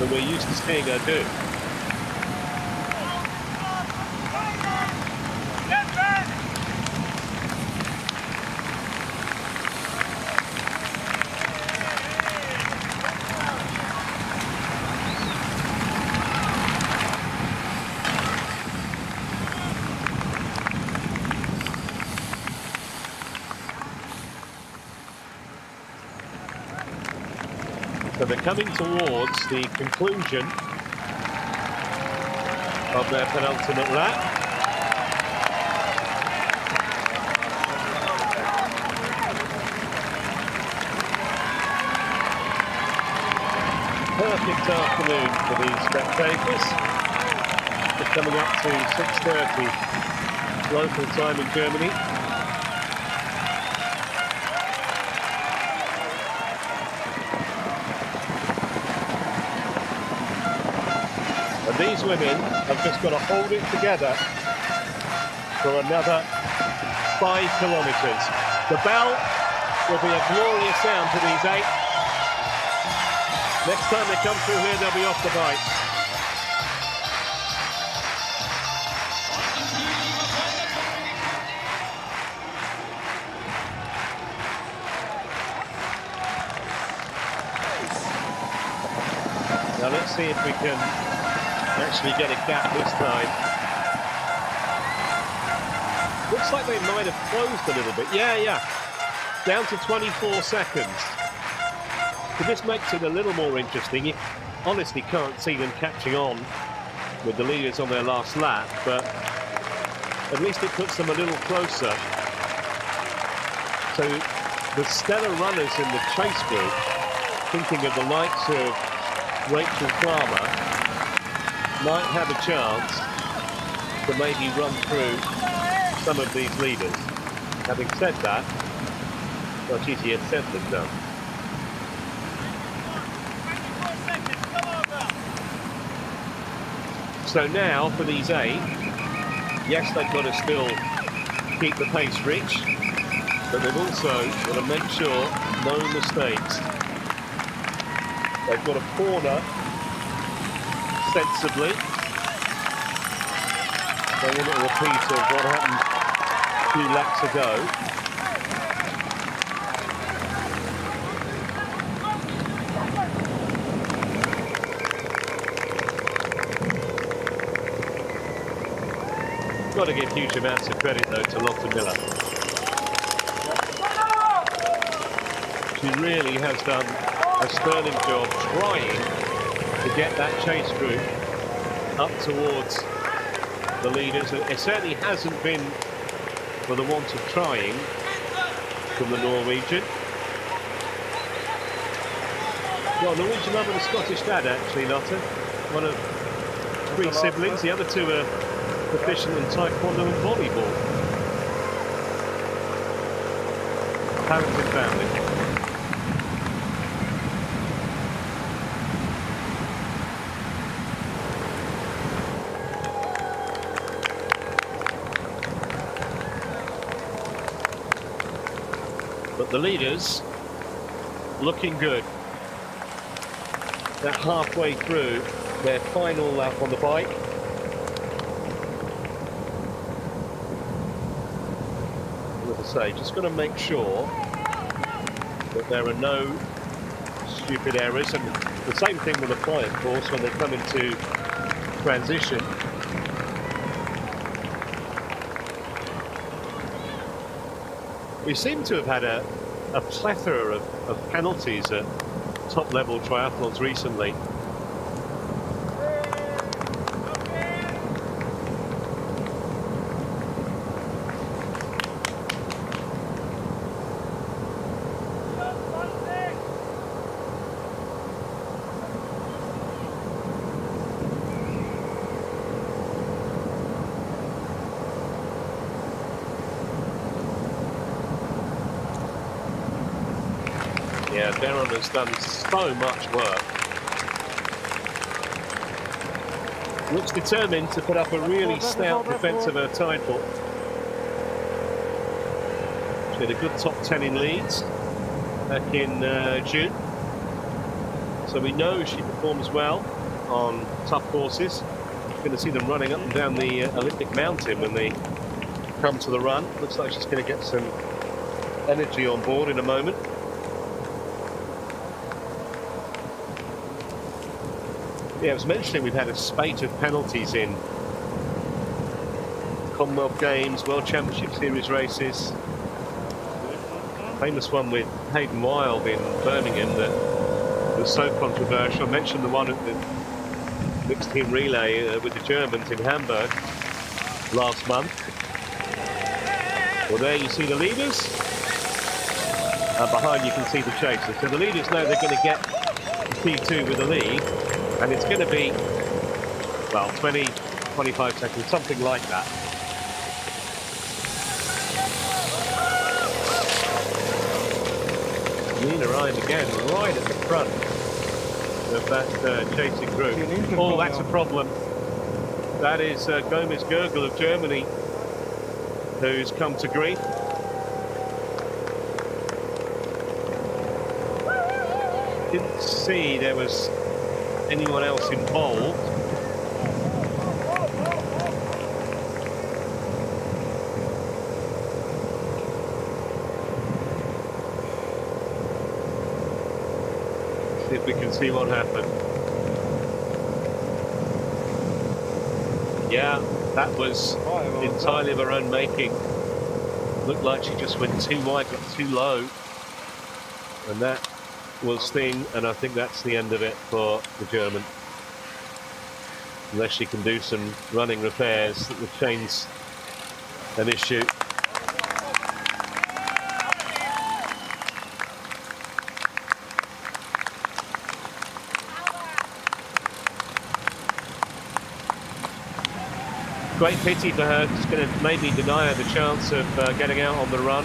than we're used to seeing her do. So they're coming towards the conclusion of their penultimate lap. Perfect afternoon for these spectators. They're coming up to 6:30 local time in Germany. These women have just got to hold it together for another 5 kilometres. The bell will be a glorious sound to these 8. Next time they come through here, they'll be off the bike. Now let's see if we can actually get a gap this time. Looks like they might have closed a little bit. Yeah. Down to 24 seconds. So this makes it a little more interesting. honestly can't see them catching on with the leaders on their last lap, but at least it puts them a little closer. So the stellar runners in the chase group, thinking of the likes of Rachel Farmer, might have a chance to maybe run through some of these leaders. Having said that, much easier said than done. So now for these 8, yes, they've got to still keep the pace rich, but they've also got to make sure no mistakes. They've got to corner sensibly. They want a repeat of what happened 2 laps ago. Got to give huge amounts of credit though to Lotte Miller. She really has done a sterling job trying to get that chase group up towards the leaders. It certainly hasn't been for the want of trying from the Norwegian. Well, Norwegian mum and a Scottish dad actually, Lotte. One of 3 siblings, the other 2 are proficient in taekwondo and volleyball. Parents and family. But the leaders looking good. They're halfway through their final lap on the bike. Say, just got to make sure that there are no stupid errors, and the same thing will apply, of course, when they come into transition. We seem to have had a plethora of penalties at top-level triathlons recently. Yeah, Darren has done so much work. Looks determined to put up a really stout defence of her title. She had a good top 10 in Leeds back in June. So we know she performs well on tough courses. Going to see them running up and down the Olympic mountain when they come to the run. Looks like she's going to get some energy on board in a moment. Yeah, I was mentioning we've had a spate of penalties in Commonwealth Games, World Championship Series races. Famous one with Hayden Wilde in Birmingham that was so controversial. I mentioned the one at the mixed team relay with the Germans in Hamburg last month. Well, there you see the leaders, and behind you can see the chasers. So the leaders know they're going to get P2 with the lead. And it's going to be, well, 20, 25 seconds, something like that. Nina Ryan again, right at the front of that chasing group. Oh, that's a problem. That is Gomez Gurgel of Germany, who's come to grief. Didn't see there was anyone else involved. See if we can see what happened. Yeah, that was entirely of her own making. Looked like she just went too wide, got too low, and that will sting, and I think that's the end of it for the German. Unless she can do some running repairs, the chain's an issue. Great pity for her. It's going to maybe deny her the chance of getting out on the run.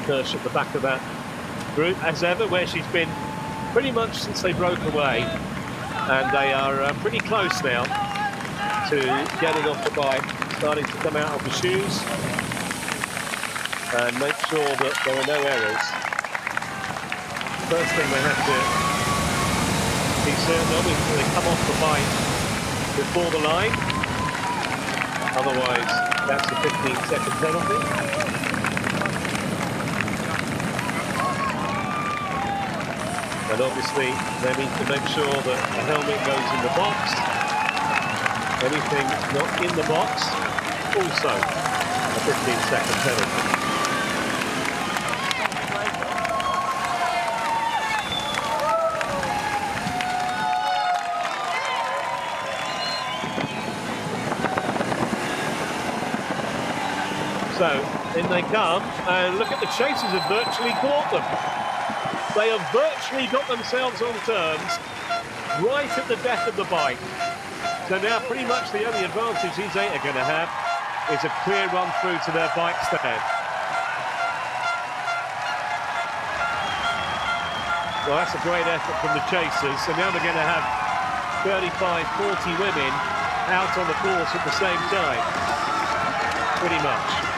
Kirsch at the back of that group, as ever, where she's been pretty much since they broke away. And they are pretty close now to getting off the bike, starting to come out of the shoes and make sure that there are no errors. First thing they have to be certain of is that they come off the bike before the line. Otherwise, that's a 15-second penalty. And obviously, they need to make sure that the helmet goes in the box. Anything not in the box, also a 15-second penalty. So in they come, and look at the chasers have virtually caught them. They have virtually got themselves on terms right at the death of the bike. So now pretty much the only advantage these eight are going to have is a clear run through to their bike stand. Well, that's a great effort from the chasers. So now they're going to have 35, 40 women out on the course at the same time. Pretty much.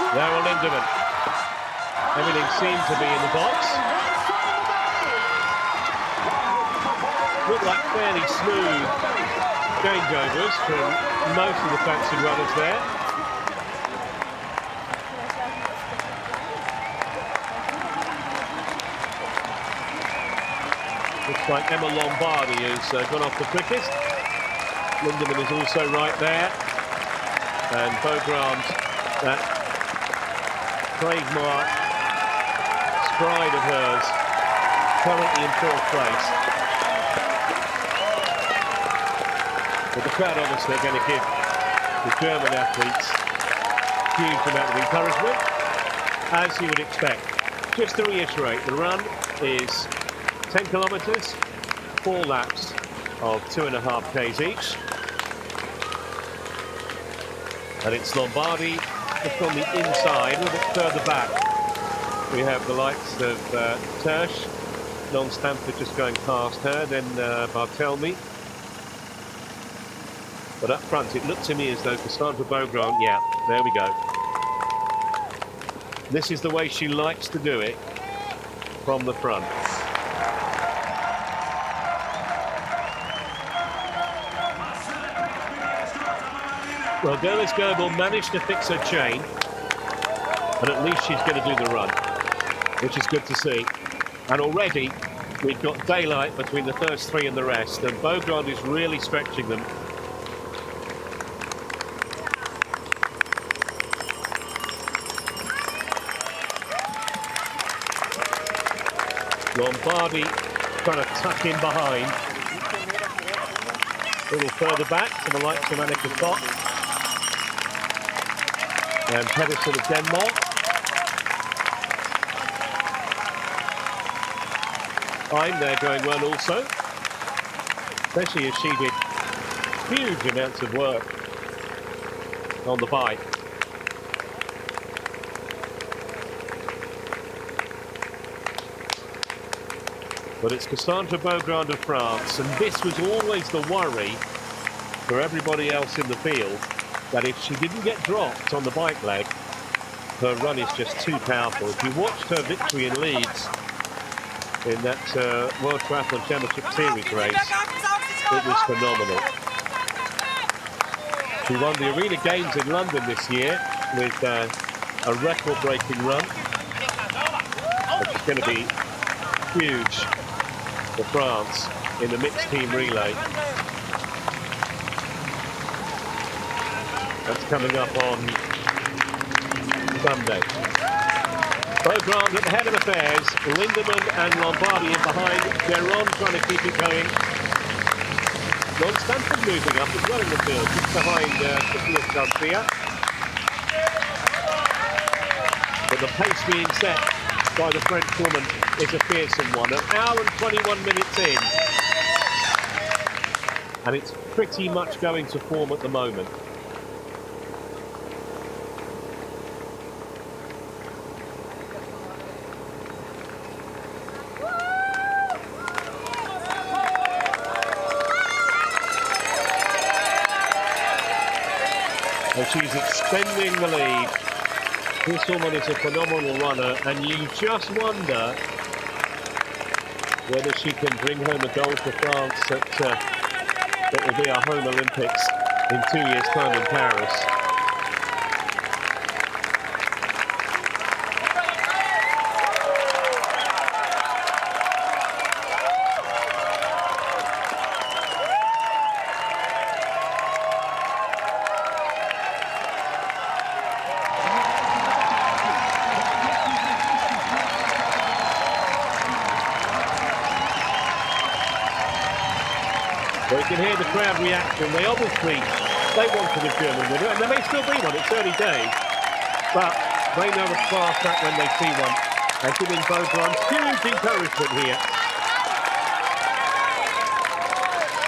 Laura Lindemann. Everything seemed to be in the box. Looked like fairly smooth changeovers from most of the fancy runners there. Looks like Emma Lombardi has gone off the quickest. Lindemann is also right there. And Beaugrand, that trademark stride of hers, currently in fourth place. But the crowd obviously are going to give the German athletes a huge amount of encouragement, as you would expect. Just to reiterate, the run is 10 kilometres, 4 laps of 2.5 Ks each. And it's Lombardi just on the inside, a little bit further back. We have the likes of Tersch, Non-Stamford just going past her, then Barthelmy. But up front, it looked to me as though Cassandra Beaugrand, yeah, there we go. This is the way she likes to do it, from the front. Well, Gomez Goebel managed to fix her chain, and at least she's going to do the run, which is good to see. And already, we've got daylight between the first three and the rest, and Beaugrand is really stretching them. Lombardi trying to tuck in behind. A little further back to the likes of Annika Koch and Pedersen of Denmark. I'm there going well also, especially as she did huge amounts of work on the bike. But it's Cassandra Beaugrand of France, and this was always the worry for everybody else in the field, that if she didn't get dropped on the bike leg, her run is just too powerful. If you watched her victory in Leeds in that World Triathlon Championship Series race, it was phenomenal. She won the Arena Games in London this year with a record-breaking run, which is going to be huge for France in the mixed team relay. That's coming up on Sunday. Beaugrand at the head of affairs, Lindemann and Lombardi in behind, Deron trying to keep it going. Ron Stanford moving up as well in the field, just behind Sophia Garcia. But the pace being set by the French woman is a fearsome one. An hour and 21 minutes in. And it's pretty much going to form at the moment. And she's extending the lead. This woman is a phenomenal runner, and you just wonder whether she can bring home a gold for France that will be our home Olympics in 2 years' time in Paris. Well, you can hear the crowd reaction. They obviously, they wanted a German winner, and there may still be one, it's early days, but they know the class that when they see one, and giving Beaugrand huge encouragement here.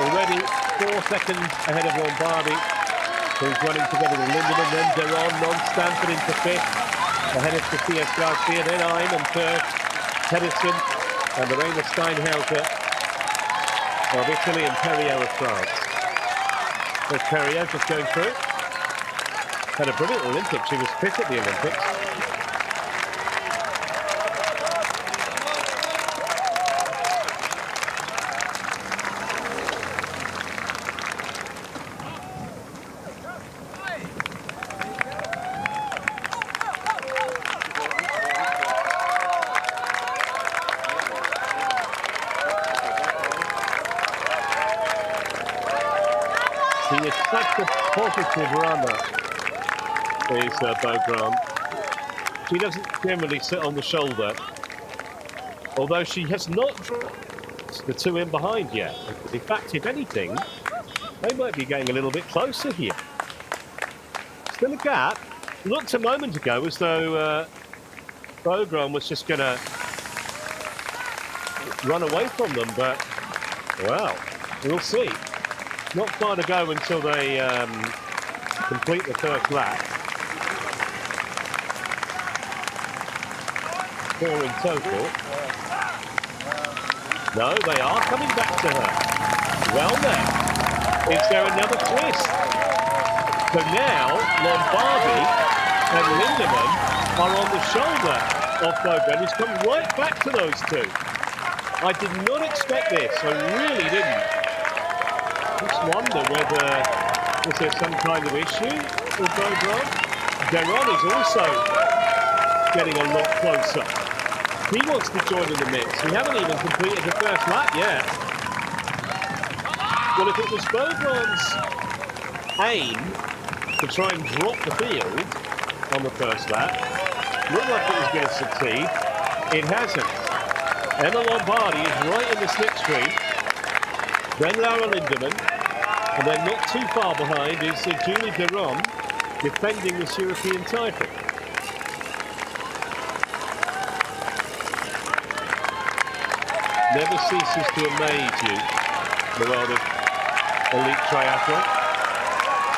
Already 4 seconds ahead of Lombardi, who's running together with Lindemann, then Deron, non-Stanford into fifth, ahead of Sophia Garcia, then Ein and third, Pedersen, and Verena Steinhauser of Italy and Perriot of France. There's Perriot just going through. Had a brilliant Olympics. She was fifth at the Olympics. He is such a positive runner, is Beaugrand. She doesn't generally sit on the shoulder, although she has not dropped the two in behind yet. In fact, if anything, they might be getting a little bit closer here. Still a gap. Looked a moment ago as though Beaugrand was just going to run away from them, but, well, we'll see. Not far to go until they complete the first lap. 4 in total. No, they are coming back to her. Well then, is there another twist? So now, Lombardi and Lindemann are on the shoulder of Beaugrand. He's come right back to those two. I did not expect this, I really didn't. Just wonder whether is there some kind of issue with Beaugrand. Deron is also getting a lot closer. He wants to join in the mix. We haven't even completed the first lap yet. Well, if it was Beaugrand's aim to try and drop the field on the first lap, looked like it was going to succeed. It hasn't. Emma Lombardi is right in the slipstream. Then Laura Lindemann, and then not too far behind is Julie Deron, defending this European title. Never ceases to amaze you, the world of elite triathlon.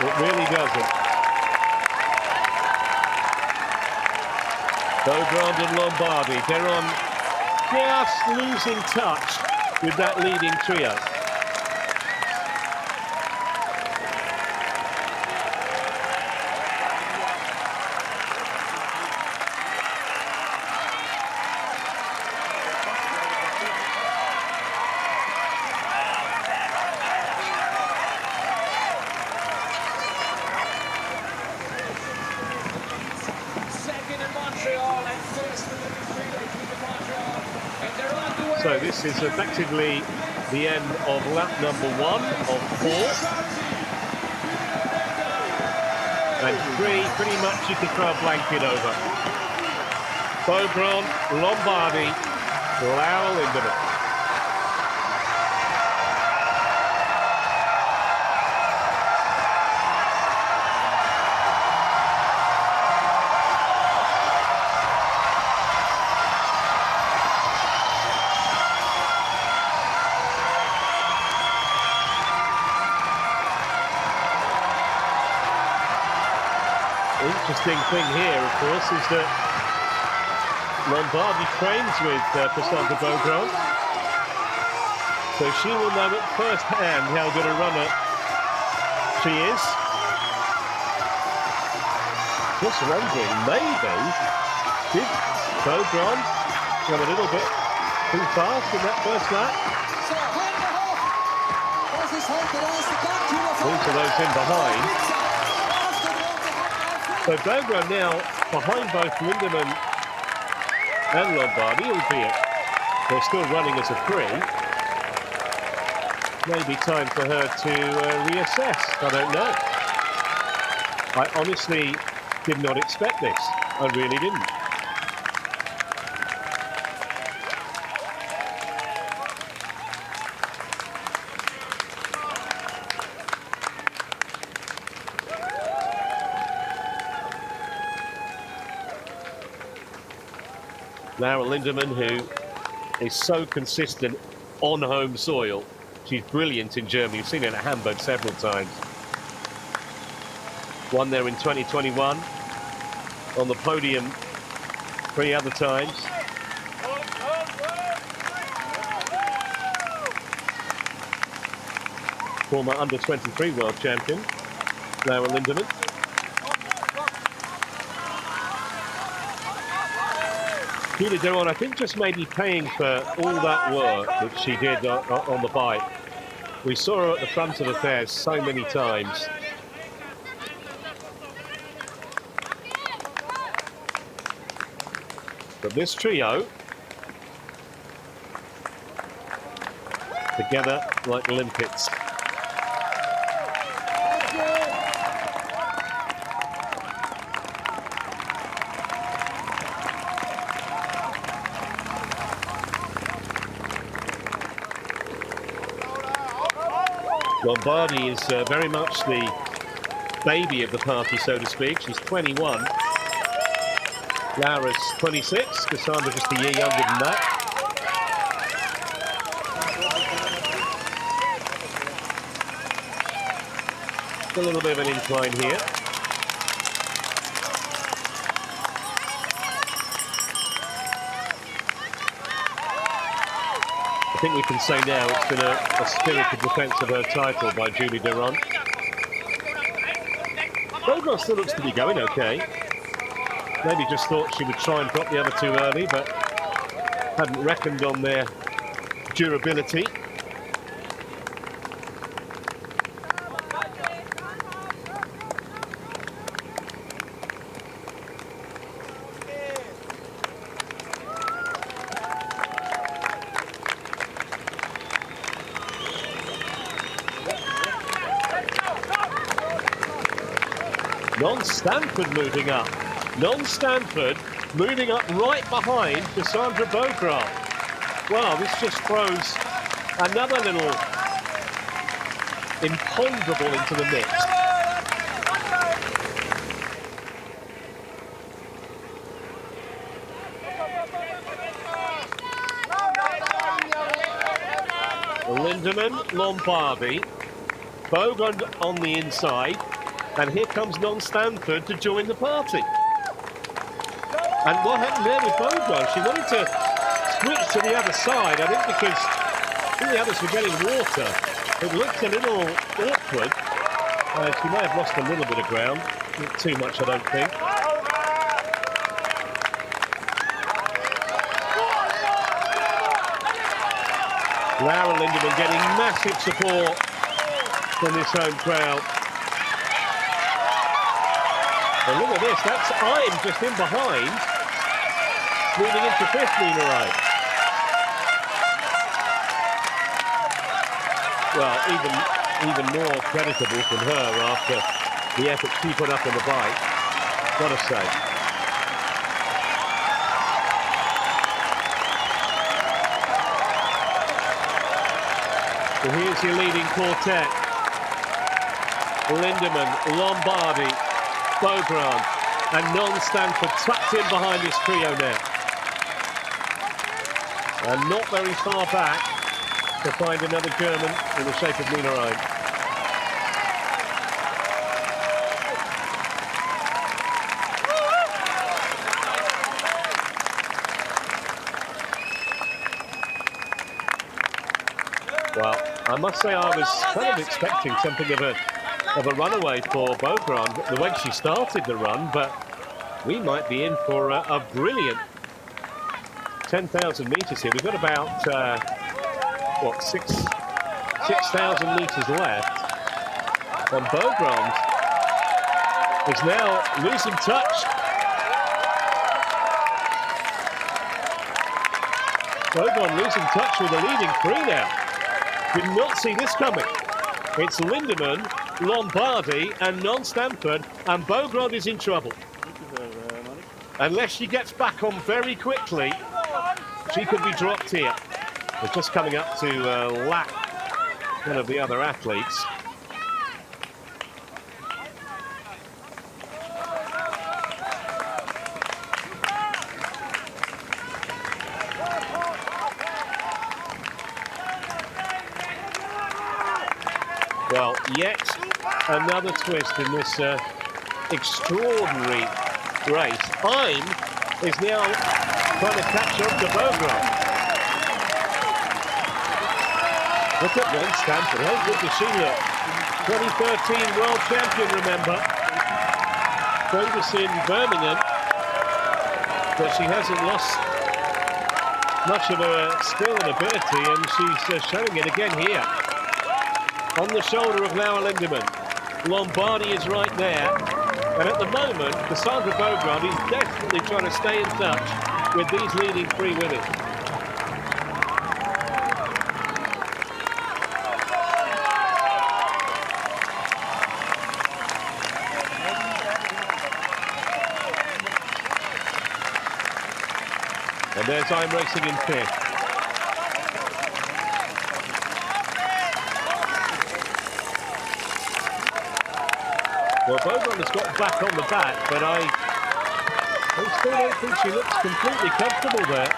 It really doesn't. Beaugrand and Lombardi, Deron just losing touch with that leading trio. Second in Montreal and first in the relay to Montreal. And they're on the way. So this is effectively the end of lap number 1 of 4. And 3, pretty much you can throw a blanket over. Bogron, Lombardi, Laura Lindemann. Interesting thing here, of course, is that Lombardi trains with Cassandra Bogron, so she will know at first hand how good a runner she is. Just wondering, maybe, did Bogron go a little bit too fast in that first lap? Into those in behind. So Bogron now behind both Lindemann and Lombardi, albeit they're still running as a 3. Maybe time for her to reassess. I don't know. I honestly did not expect this. I really didn't. Laura Lindemann, who is so consistent on home soil. She's brilliant in Germany. We've seen her at Hamburg several times. Won there in 2021. On the podium 3 other times. Former under-23 world champion, Laura Lindemann. Julie Deron, I think, just maybe paying for all that work that she did on the bike. We saw her at the front of affairs so many times. But this trio, together like limpets. Lombardi is very much the baby of the party, so to speak. She's 21. Laura's 26. Cassandra just a year younger than that. A little bit of an incline here. I think we can say now it's been a spirited defence of her title by Julie Deron. Bogron still looks to be going okay. Maybe just thought she would try and drop the other 2 early, but hadn't reckoned on their durability. Non-Stanford moving up. Non-Stanford moving up right behind Cassandra Bogron. Well, this just throws another little imponderable into the mix. Lindemann, Lombardi, Bogron on the inside. And here comes Non-Stanford to join the party. And what happened there with Bogron? She wanted to switch to the other side, I think, because the others were getting water. It looked a little awkward. She may have lost a little bit of ground. Not too much, I don't think. Laura Lindemann getting massive support from this home crowd. And look at this, that's I'm just in behind, moving into 5th, Nina Wright. well, even more creditable from her after the effort she put up in the bike. What a save. So here's your leading quartet. Lindemann, Lombardi, Beaugrand, and Non-Stanford tucked in behind this trio now. And not very far back to find another German in the shape of Nina Rhein. Well, I must say I was kind of expecting something of a runaway for Beaugrand, the way she started the run, but we might be in for a brilliant 10,000 meters here. We've got about, what, 6,000 meters left. And Beaugrand is now losing touch. Beaugrand losing touch with the leading three now. Did not see this coming. It's Lindemann, Lombardi, and Non-Stanford, and Beaugrand is in trouble. Unless she gets back on very quickly, she could be dropped here. We're just coming up to lap one of the other athletes. Well, yet another twist in this extraordinary race. Heim is now trying to catch up to Beaugrand. Look at Non-Stanford, how good does she look? 2013 world champion, remember. Going to see in Birmingham, but she hasn't lost much of her skill and ability, and she's showing it again here. On the shoulder of Laura Lindemann. Lombardi is right there. And at the moment, Cassandra Beaugrand is desperately trying to stay in touch with these leading three women. And there's I'm racing in fifth. Well, Beaugrand has got back on the back, but I still don't think she looks completely comfortable there.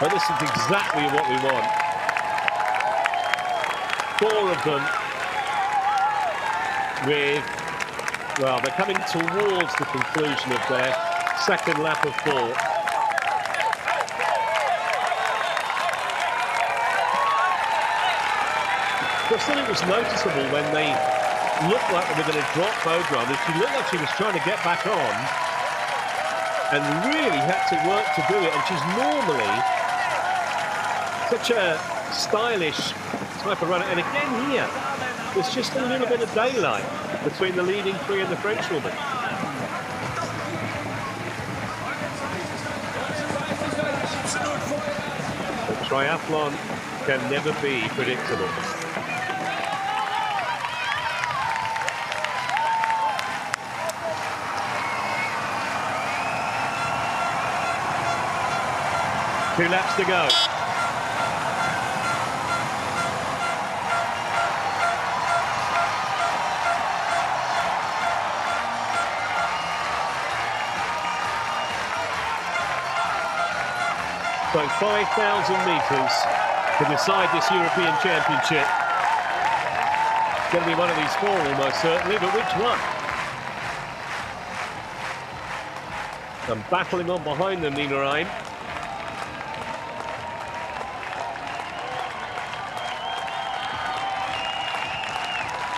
But this is exactly what we want. Four of them with, well, they're coming towards the conclusion of their second lap of four. I thought it was noticeable when they looked like they were going to drop Beaugrand, and she looked like she was trying to get back on and really had to work to do it. And she's normally such a stylish type of runner. And again here, there's just a little bit of daylight between the leading three and the French woman. But triathlon can never be predictable. Two laps to go. So 5,000 metres to decide this European Championship. It's going to be one of these four almost certainly, but which one? And battling on behind them, Nina Rhein.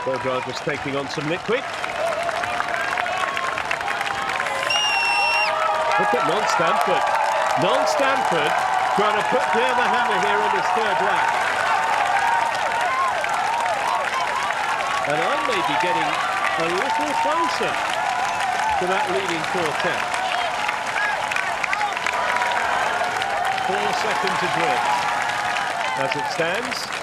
Beaugrand was taking on some liquid. Look at Non-Stanford. Non-Stanford trying to put down the hammer here on this third lap. And I may be getting a little closer to that leading quartet. 4 seconds adrift. as it stands.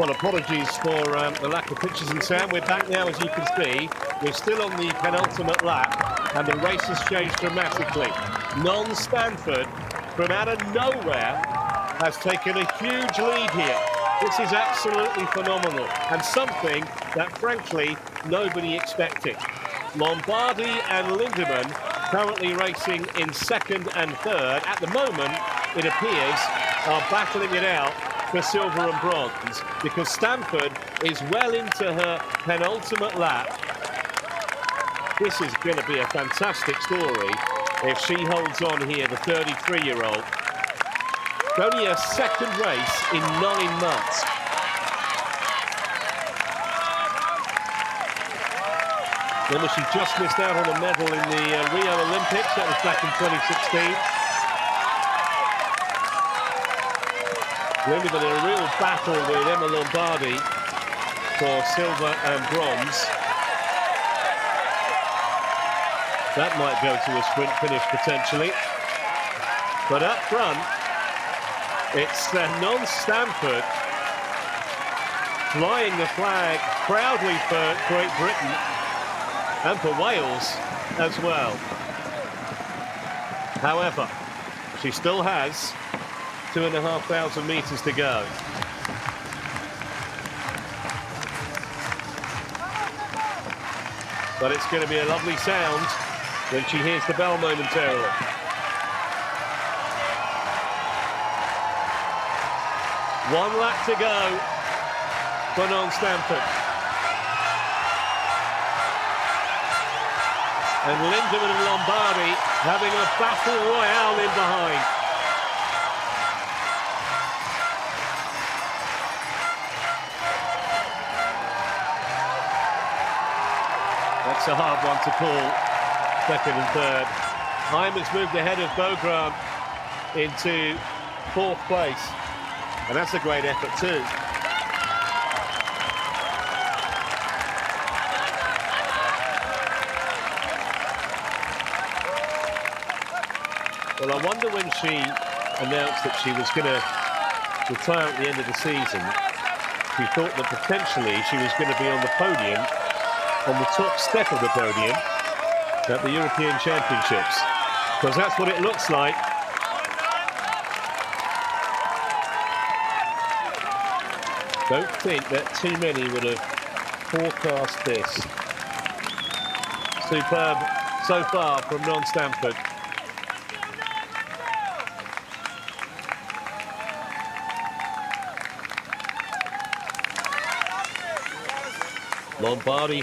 Well, apologies for the lack of pictures and sound. We're back now, as you can see. We're still on the penultimate lap, and the race has changed dramatically. Non-Stanford, from out of nowhere, has taken a huge lead here. This is absolutely phenomenal, and something that, frankly, nobody expected. Lombardi and Lindemann currently racing in second and third. At the moment, it appears, are battling it out for silver and bronze, because Stanford is well into her penultimate lap. This is going to be a fantastic story if she holds on here, the 33-year-old. Only a second race in 9 months. Remember, she just missed out on a medal in the Rio Olympics. That was back in 2016. Lindemann in a real battle with Emma Lombardi for silver and bronze. That might go to a sprint finish potentially. But up front, it's non-Stanford flying the flag proudly for Great Britain and for Wales as well. However, she still has 2,500 meters to go. But it's going to be a lovely sound when she hears the bell momentarily. One lap to go for non-Stanford. And Lindemann and Lombardi having a battle royale in behind. That's a hard one to call, second and third. Hyman's moved ahead of Bogram into 4th place. And that's a great effort too. Well, I wonder when she announced that she was going to retire at the end of the season, she thought that potentially she was going to be on the podium, on the top step of the podium at the European Championships, because that's what it looks like. Don't think that too many would have forecast this. Superb so far from non-Stanford. Lombardi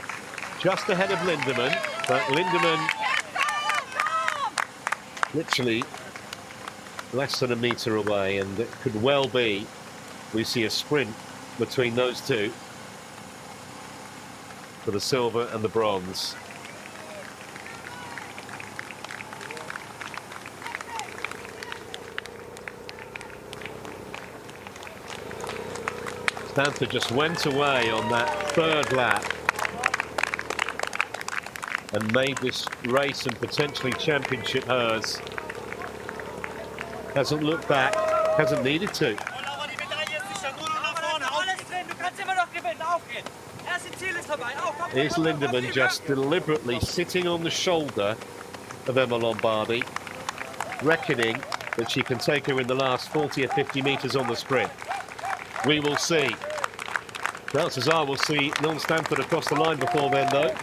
just ahead of Lindemann, but Lindemann literally less than a metre away, and it could well be we see a sprint between those two for the silver and the bronze. Stanford just went away on that 3rd lap and made this race and potentially championship hers. Hasn't looked back, hasn't needed to. Here's Lindemann just deliberately sitting on the shoulder of Emma Lombardi, reckoning that she can take her in the last 40 or 50 metres on the sprint. We will see. Chances are we'll see non-Stanford across the line before then, though.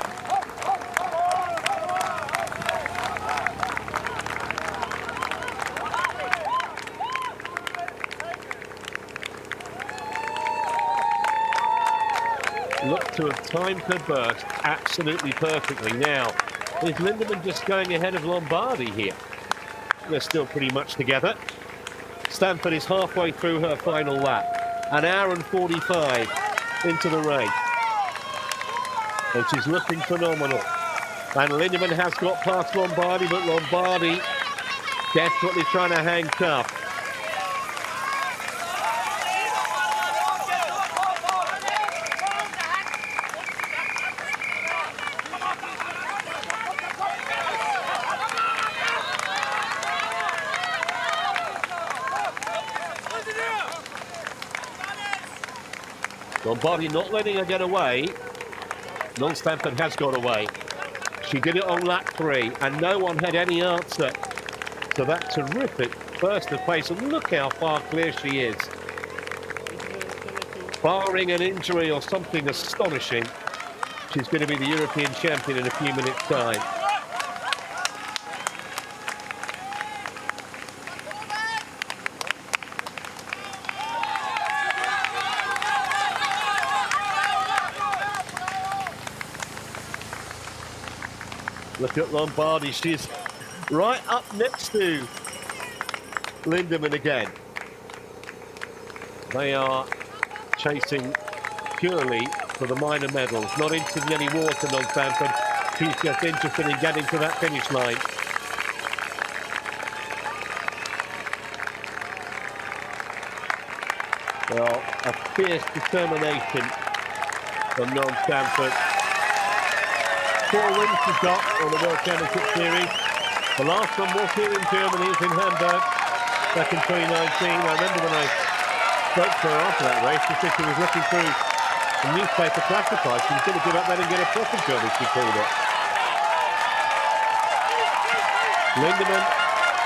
Look to have timed her burst absolutely perfectly. Now, is Lindemann just going ahead of Lombardi here? They're still pretty much together. Stanford is halfway through her final lap. An hour and 45 into the race. And she's looking phenomenal. And Lindemann has got past Lombardi, but Lombardi desperately trying to hang tough. Lombardi not letting her get away. Non-Stanford has got away. She did it on lap 3, and no one had any answer to that terrific burst of pace. And look how far clear she is. Barring an injury or something astonishing, she's going to be the European champion in a few minutes' time. Look at Lombardi, she's right up next to Lindemann again. They are chasing purely for the minor medals, not into any water, non-Stanford. She's just interested in getting to that finish line. Well, a fierce determination from non-Stanford. 4 wins she's got on the World Championship Series. The last one was here in Germany, in Hamburg, back in 2019. I remember when I spoke to her after that race, she said she was looking through the newspaper classified. She was going to give up that and get a profit job, as she called it. Lindemann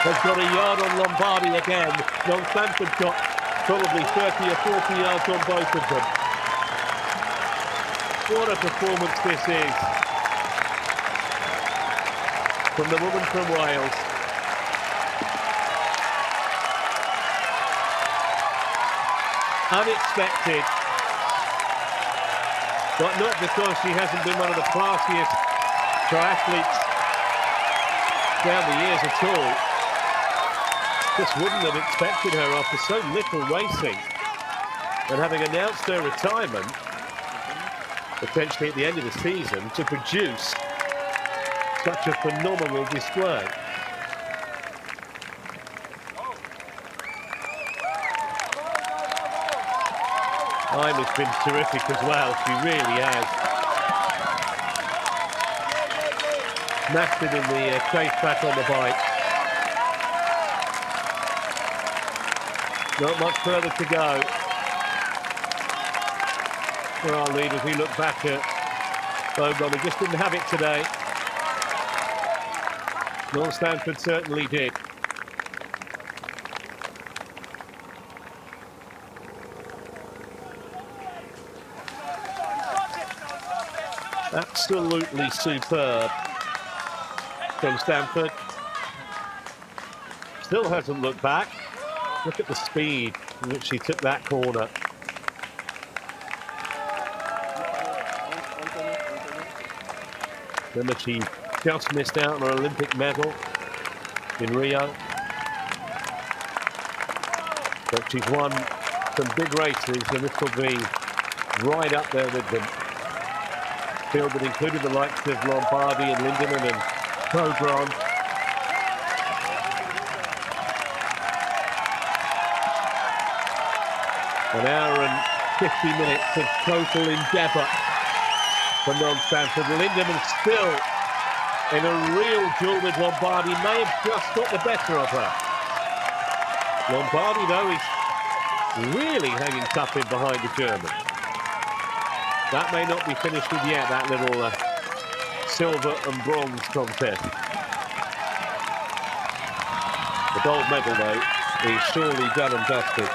has got a yard on Lombardi again. Non-Stanford got probably 30 or 40 yards on both of them. What a performance this is from the woman from Wales. Unexpected, but not because she hasn't been one of the classiest triathletes down the years at all. Just wouldn't have expected her after so little racing, and having announced her retirement, potentially at the end of the season, to produce such a phenomenal display. Time has been terrific as well, she really has. Smashed it in the chase back on the bike. Not much further to go for our leaders. We look back at Bogon, he just didn't have it today. North Stanford certainly did. Absolutely superb from Stanford. Still hasn't looked back. Look at the speed in which she took that corner. Remember, she just missed out on an Olympic medal in Rio. But she's won some big races, and this will be right up there with them. Field that included the likes of Lombardi and Lindemann and Pogron. An hour and 50 minutes of total endeavour for non-Stanford. Lindemann still in a real duel with Lombardi, may have just got the better of her. Lombardi, though, is really hanging tough in behind the German. That may not be finished with yet, that little silver and bronze contest. The gold medal, though, is surely done and dusted.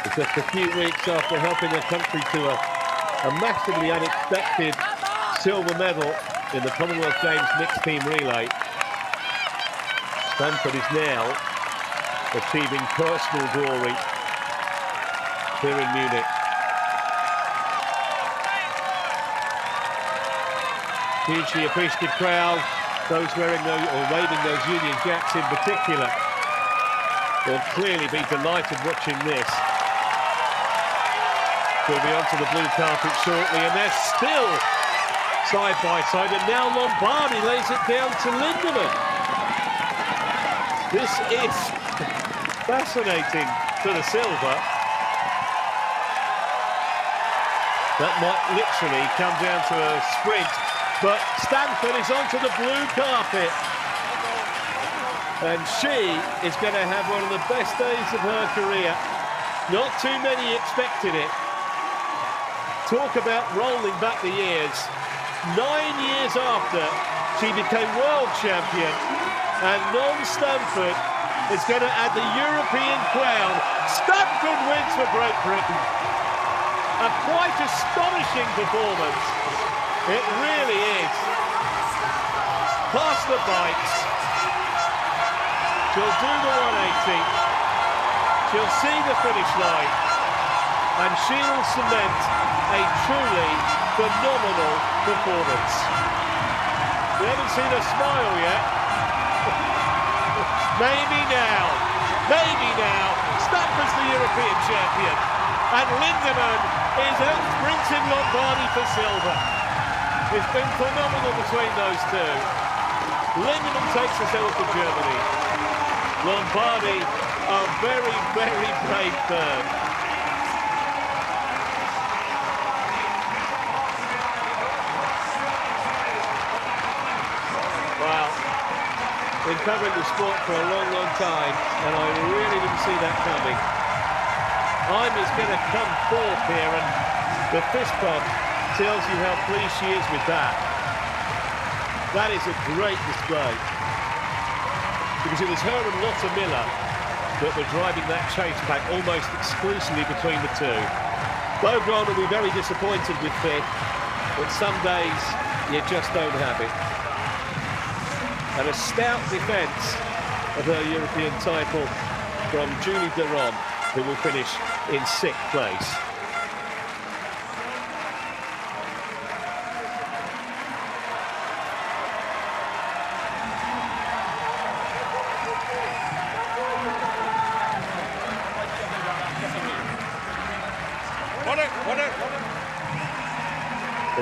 It's just a few weeks after helping her country to a massively unexpected silver medal in the Commonwealth Games mixed team relay. Stanford is now achieving personal glory here in Munich. Hugely appreciative crowd, those wearing those, or waving those Union Jacks in particular, will clearly be delighted watching this. We'll be onto the blue carpet shortly, and they're still side by side, and now Lombardi lays it down to Lindemann. This is fascinating for the silver. That might literally come down to a sprint. But Stanford is onto the blue carpet. And she is going to have one of the best days of her career. Not too many expected it. Talk about rolling back the years. 9 years after she became world champion, and non-Stamford is going to add the European crown. Stamford wins for Great Britain. A quite astonishing performance. It really is. Past the bikes. She'll do the 180. She'll see the finish line. And she will cement a truly phenomenal performance. We haven't seen her smile yet. Maybe now. Maybe now. Stamford's the European champion. And Lindemann is out sprinting Lombardi for silver. It's been phenomenal between those two. Lindemann takes the silver for Germany. Lombardi are very, very brave third. Well, been covering the sport for a long, long time, and I really didn't see that coming. Ima's going to come fourth here, and the fist bump tells you how pleased she is with that. That is a great display. Because it was her and Lotte Miller that were driving that chase pack almost exclusively between the two. Bogran will be very disappointed with fifth, but some days you just don't have it. And a stout defence of her European title from Julie Deron, who will finish in 6th place.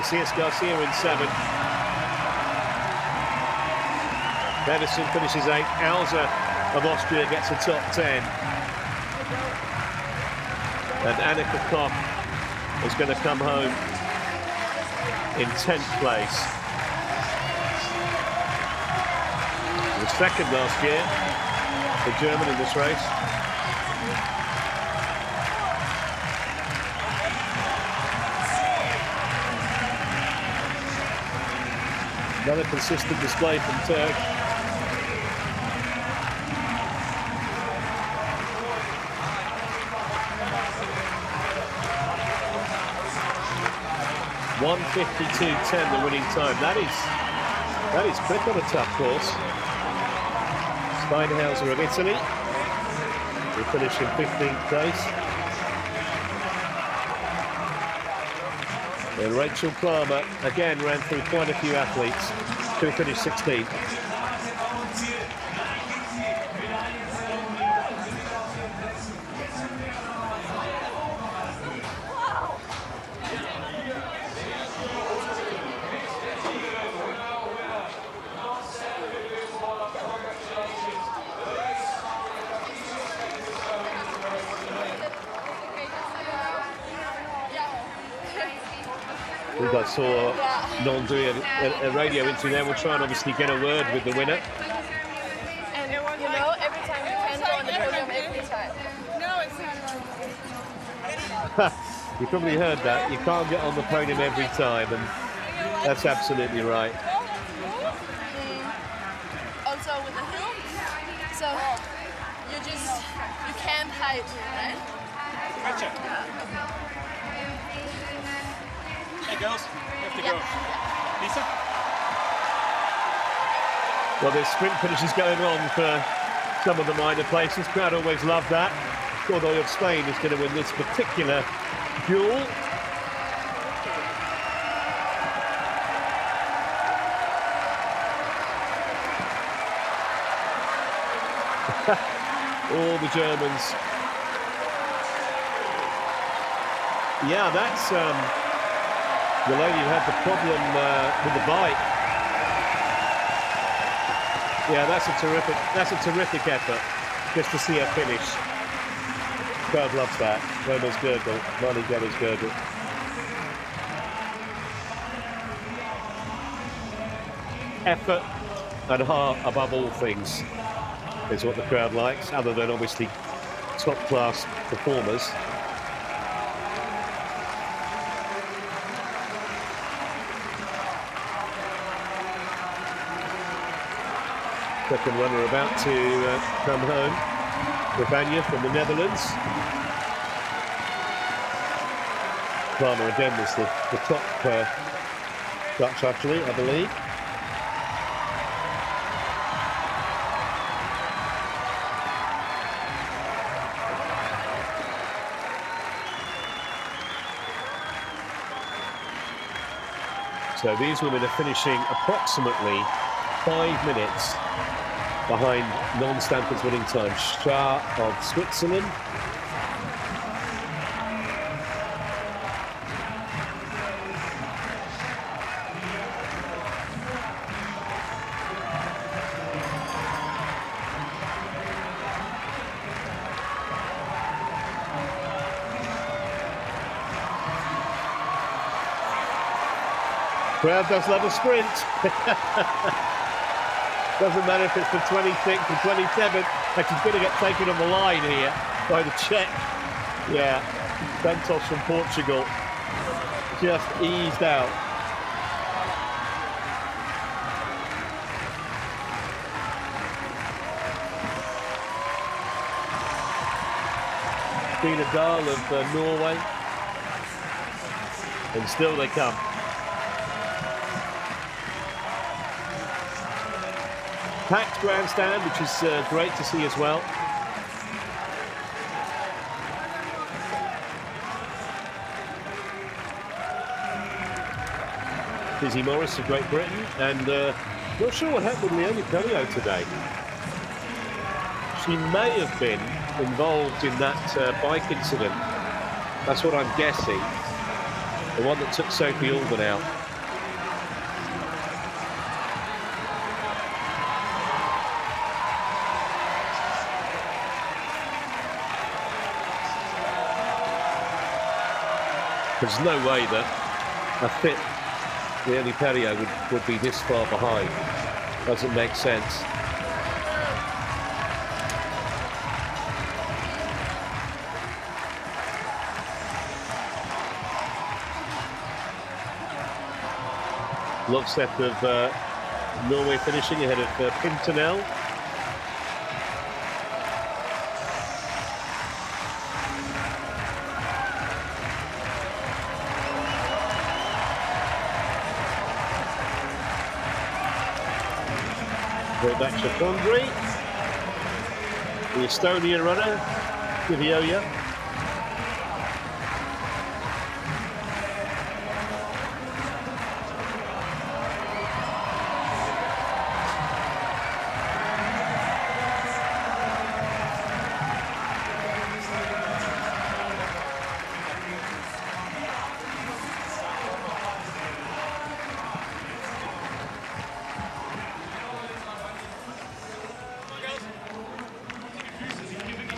Macias Garcia in 7th. Pedersen finishes 8th. Alza of Austria gets a top 10. And Annika Koch is going to come home in 10th place. He was 2nd last year, the German in this race. Another consistent display from Turk. .1:52.10 the winning time. That is quick on a tough course. Steinhauser of Italy will finish in 15th place. And Rachel Palmer again ran through quite a few athletes to finish 16th. I saw Non doing a radio interview there. We'll try and obviously get a word with the winner. And you know, every time you can go on the podium, every time. No, it's not. You probably heard that. You can't get on the podium every time, and that's absolutely right. Also with the hill, so you can't hide, right? Gotcha. Hey girls, you have to go. Lisa? Well, there's sprint finishes going on for some of the minor places. Crowd always love that. Cordoy of Spain is going to win this particular duel. All the Germans. Yeah, that's the lady who had the problem with the bike. Yeah, that's a terrific effort just to see her finish. God loves that. Roma's gurgle, Marnie Geller's gurgle. Effort and heart above all things is what the crowd likes, other than obviously top-class performers. Second runner about to come home. Ravanya from the Netherlands. Palmer again was the top Dutch athlete, I believe. So these women are finishing approximately 5 minutes behind non-Stanford's winning time. Shah of Switzerland. Crowd does love a sprint. Doesn't matter if it's the 26th or 27th. She's going to get taken on the line here by the Czech. Yeah, Santos from Portugal just eased out. Stina Dahl of Norway. And still they come. Packed grandstand, which is great to see as well. Lizzie Morris of Great Britain, and not sure what happened with Leonie Pelliot today. She may have been involved in that bike incident. That's what I'm guessing. The one that took Sophie Alban out. There's no way that a fit Leonie Pelliot would be this far behind. Doesn't make sense. Lockstep of Norway finishing ahead of Pintonel. Back to Kondry, the Estonian runner, Kivioja.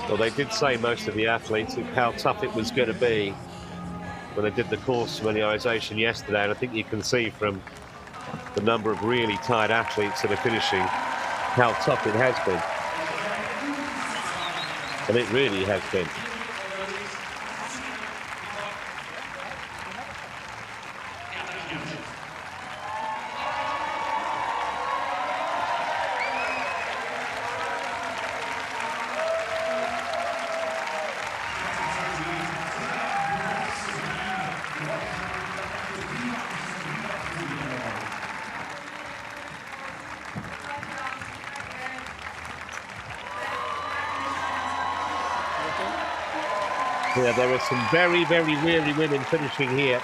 Well, they did say, most of the athletes, how tough it was going to be when they did the course familiarisation yesterday, and I think you can see from the number of really tired athletes that are finishing how tough it has been. And it really has been. Yeah, there are some very, very weary women finishing here.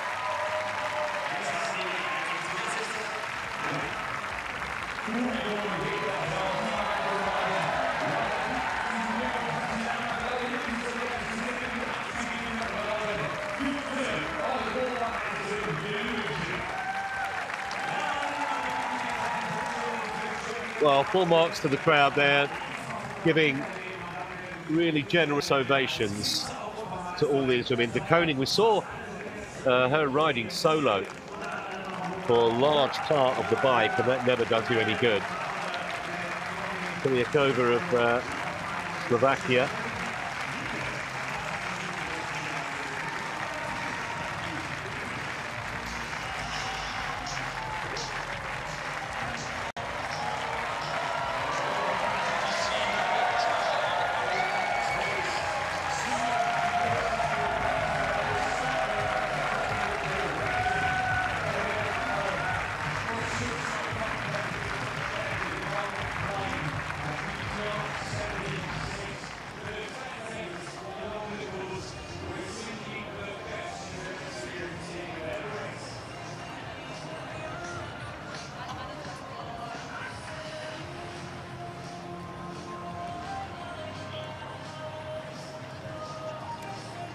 Well, full marks to the crowd there, giving really generous ovations to all these women. De Koning, we saw her riding solo for a large part of the bike, and that never does you any good. Polyakova of Slovakia,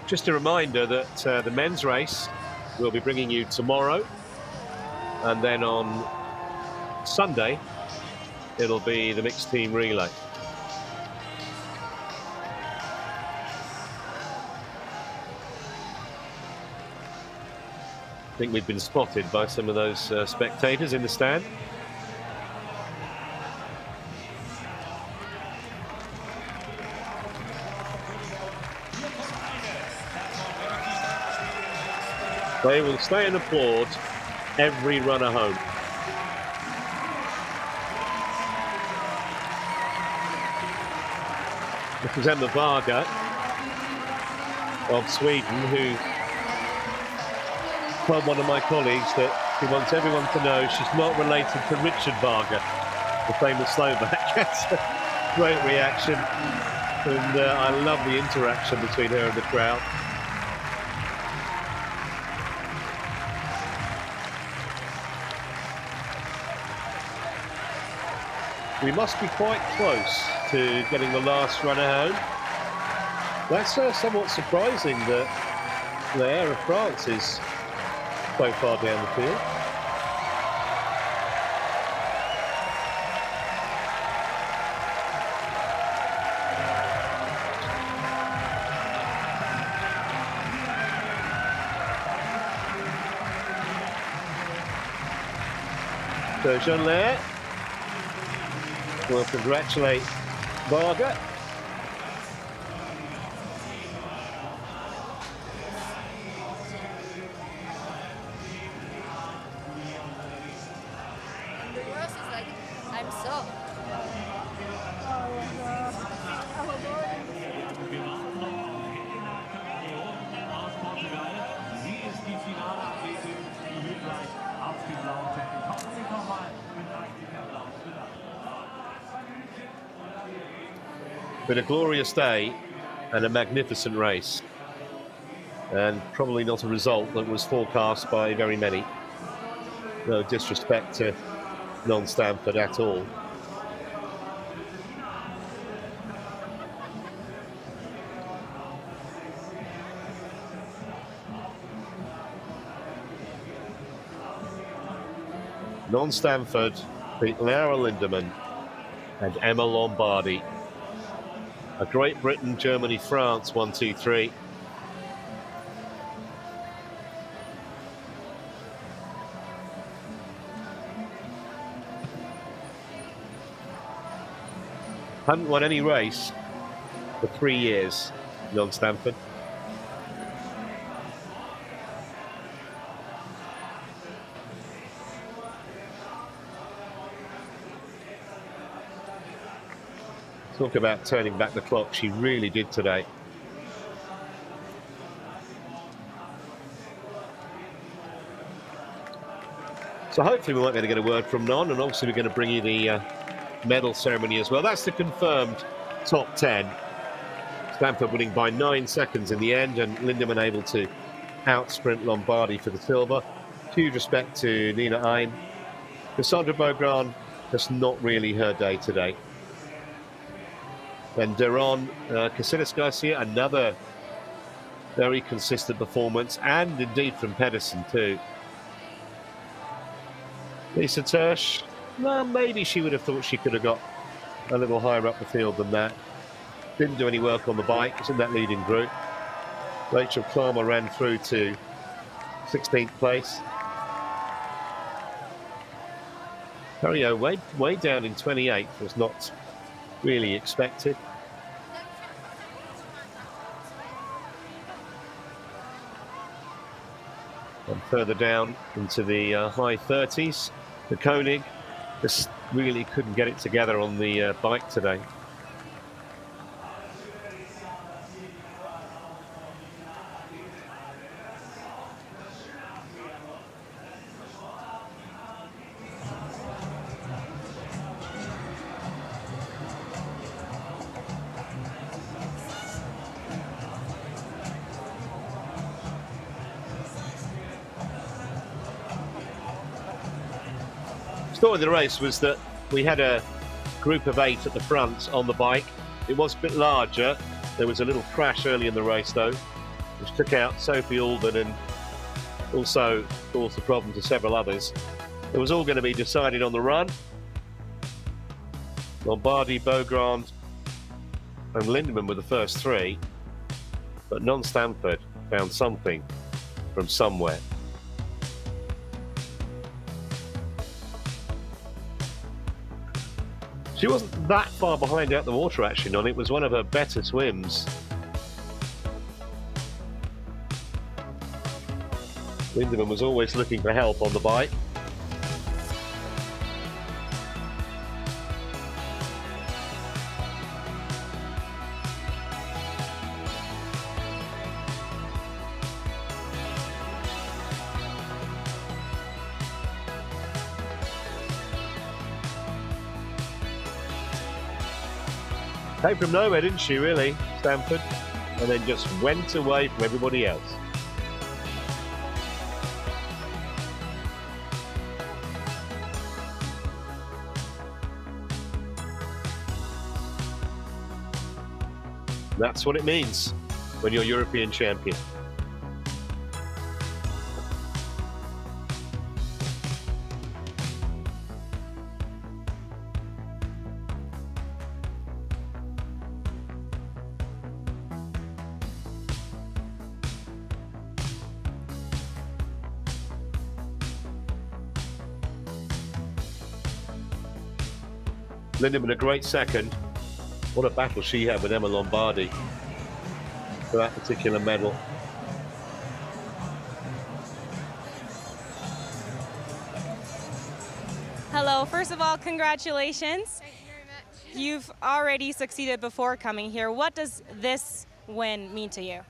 Just a reminder that the men's race we'll be bringing you tomorrow, and then on Sunday it'll be the mixed team relay. I think we've been spotted by some of those spectators in the stand. They will stay and applaud every runner home. This is Emma Varga of Sweden, who told one of my colleagues that she wants everyone to know she's not related to Richard Varga, the famous Slovak. That's a great reaction, and I love the interaction between her and the crowd. We must be quite close to getting the last runner home. That's somewhat surprising that the Air of France is so far down the field. So Jean-Lair will congratulate Varga. The worst is like, I'm so. Been a glorious day and a magnificent race, and probably not a result that was forecast by very many. No disrespect to non-Stanford at all. Non-Stanford beat Laura Lindemann and Emma Lombardi. A Great Britain, Germany, France, 1, 2, 3. Hadn't won any race for 3 years, non-Stanford. Talk about turning back the clock, she really did today. So hopefully we might be able to get a word from Non, and obviously we're going to bring you the medal ceremony as well. That's the confirmed top 10. Stanford winning by 9 seconds in the end, and Lindemann able to out-sprint Lombardi for the silver. Huge respect to Nina Ein. Cassandra Beaugrand, just not really her day today. Then Deron, Casillas Garcia, another very consistent performance, and indeed from Pedersen too. Lisa Tersch, well, maybe she would have thought she could have got a little higher up the field than that. Didn't do any work on the bike, it's in that leading group. Rachel Klammer ran through to 16th place. Cario way down in 28th was not really expected. And further down into the high 30s, the Koenig just really couldn't get it together on the bike today. Story of the race was that we had a group of 8 at the front on the bike. It was a bit larger. There was a little crash early in the race though, which took out Sophie Alden and also caused the problem to several others. It was all going to be decided on the run. Lombardi, Beaugrand and Lindemann were the first three, but non-Stanford found something from somewhere. She wasn't that far behind out the water actually, Non. It was one of her better swims. Lindemann was always looking for help on the bike. Came from nowhere, didn't she, really, Stanford? And then just went away from everybody else. That's what it means when you're European champion. Lindemann a great second. What a battle she had with Emma Lombardi for that particular medal. Hello, first of all, congratulations. Thank you very much. You've already succeeded before coming here. What does this win mean to you?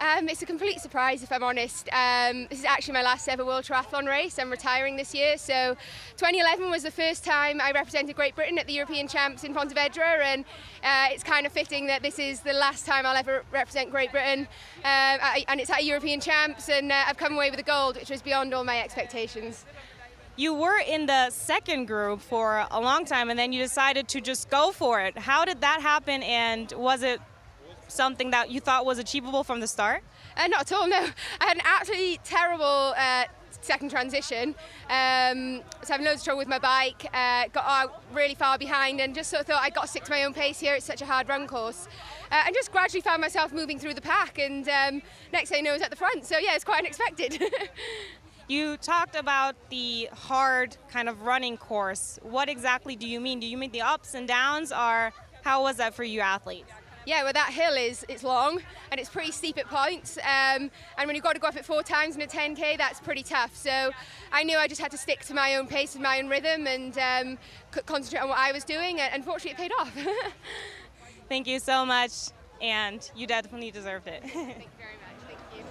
It's a complete surprise, if I'm honest. This is actually my last ever World Triathlon race. I'm retiring this year, so 2011 was the first time I represented Great Britain at the European Champs in Pontevedra, and it's kind of fitting that this is the last time I'll ever represent Great Britain, and it's at a European Champs, and I've come away with a gold, which was beyond all my expectations. You were in the second group for a long time, and then you decided to just go for it. How did that happen, and was it something that you thought was achievable from the start? Not at all, no. I had an absolutely terrible second transition. I was having loads of trouble with my bike, got out really far behind, and just sort of thought I'd got to stick to my own pace here. It's such a hard run course. And just gradually found myself moving through the pack, and next thing you know, I was at the front. So yeah, it's quite unexpected. You talked about the hard kind of running course. What exactly do you mean? Do you mean the ups and downs, or how was that for you athletes? Yeah, well, that hill it's long and it's pretty steep at points, and when you've got to go up it 4 times in a 10K, that's pretty tough. So I knew I just had to stick to my own pace and my own rhythm and concentrate on what I was doing, and unfortunately it paid off. Thank you so much, and you definitely deserved it. Thank you very much. Thank you.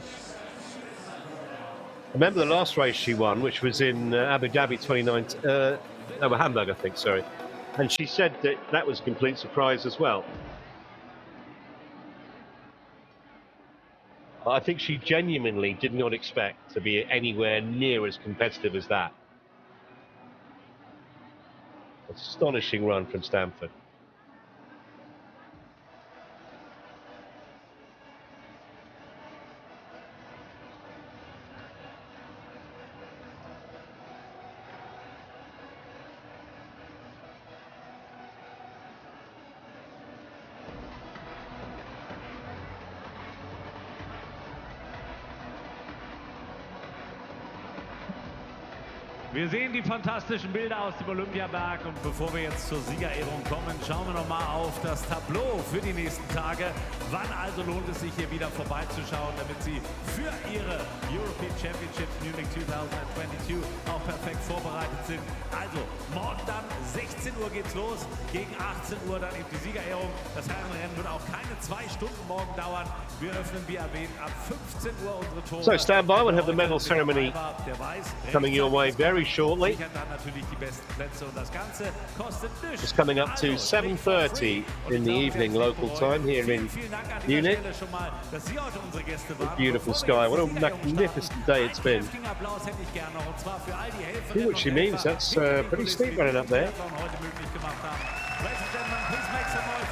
I remember the last race she won, which was in Abu Dhabi 2019, no, Hamburg, I think, sorry. And she said that that was a complete surprise as well. I think she genuinely did not expect to be anywhere near as competitive as that. Astonishing run from Stanford. Wir sehen die fantastischen Bilder aus dem Olympiaberg, und bevor wir jetzt zur Siegerehrung kommen, schauen wir noch mal auf das Tableau für die nächsten Tage. Wann also lohnt es sich, hier wieder vorbeizuschauen, damit Sie für Ihre European Championships Munich 2022 auch perfekt vorbereitet sind. Also morgen dann 16 Uhr geht's los, gegen 18 Uhr dann eben die Siegerehrung. Das Herrenrennen wird auch keine 2 Stunden morgen dauern. Wir öffnen, wie erwähnt, ab 15 Uhr unsere Tore. So stand by, we'll have the medal ceremony coming your way very shortly. It's coming up to 7:30 in the evening local time here in Munich. Beautiful sky, what a magnificent day it's been. See what she means, that's pretty steep running up there. Ladies and gentlemen, please make some noise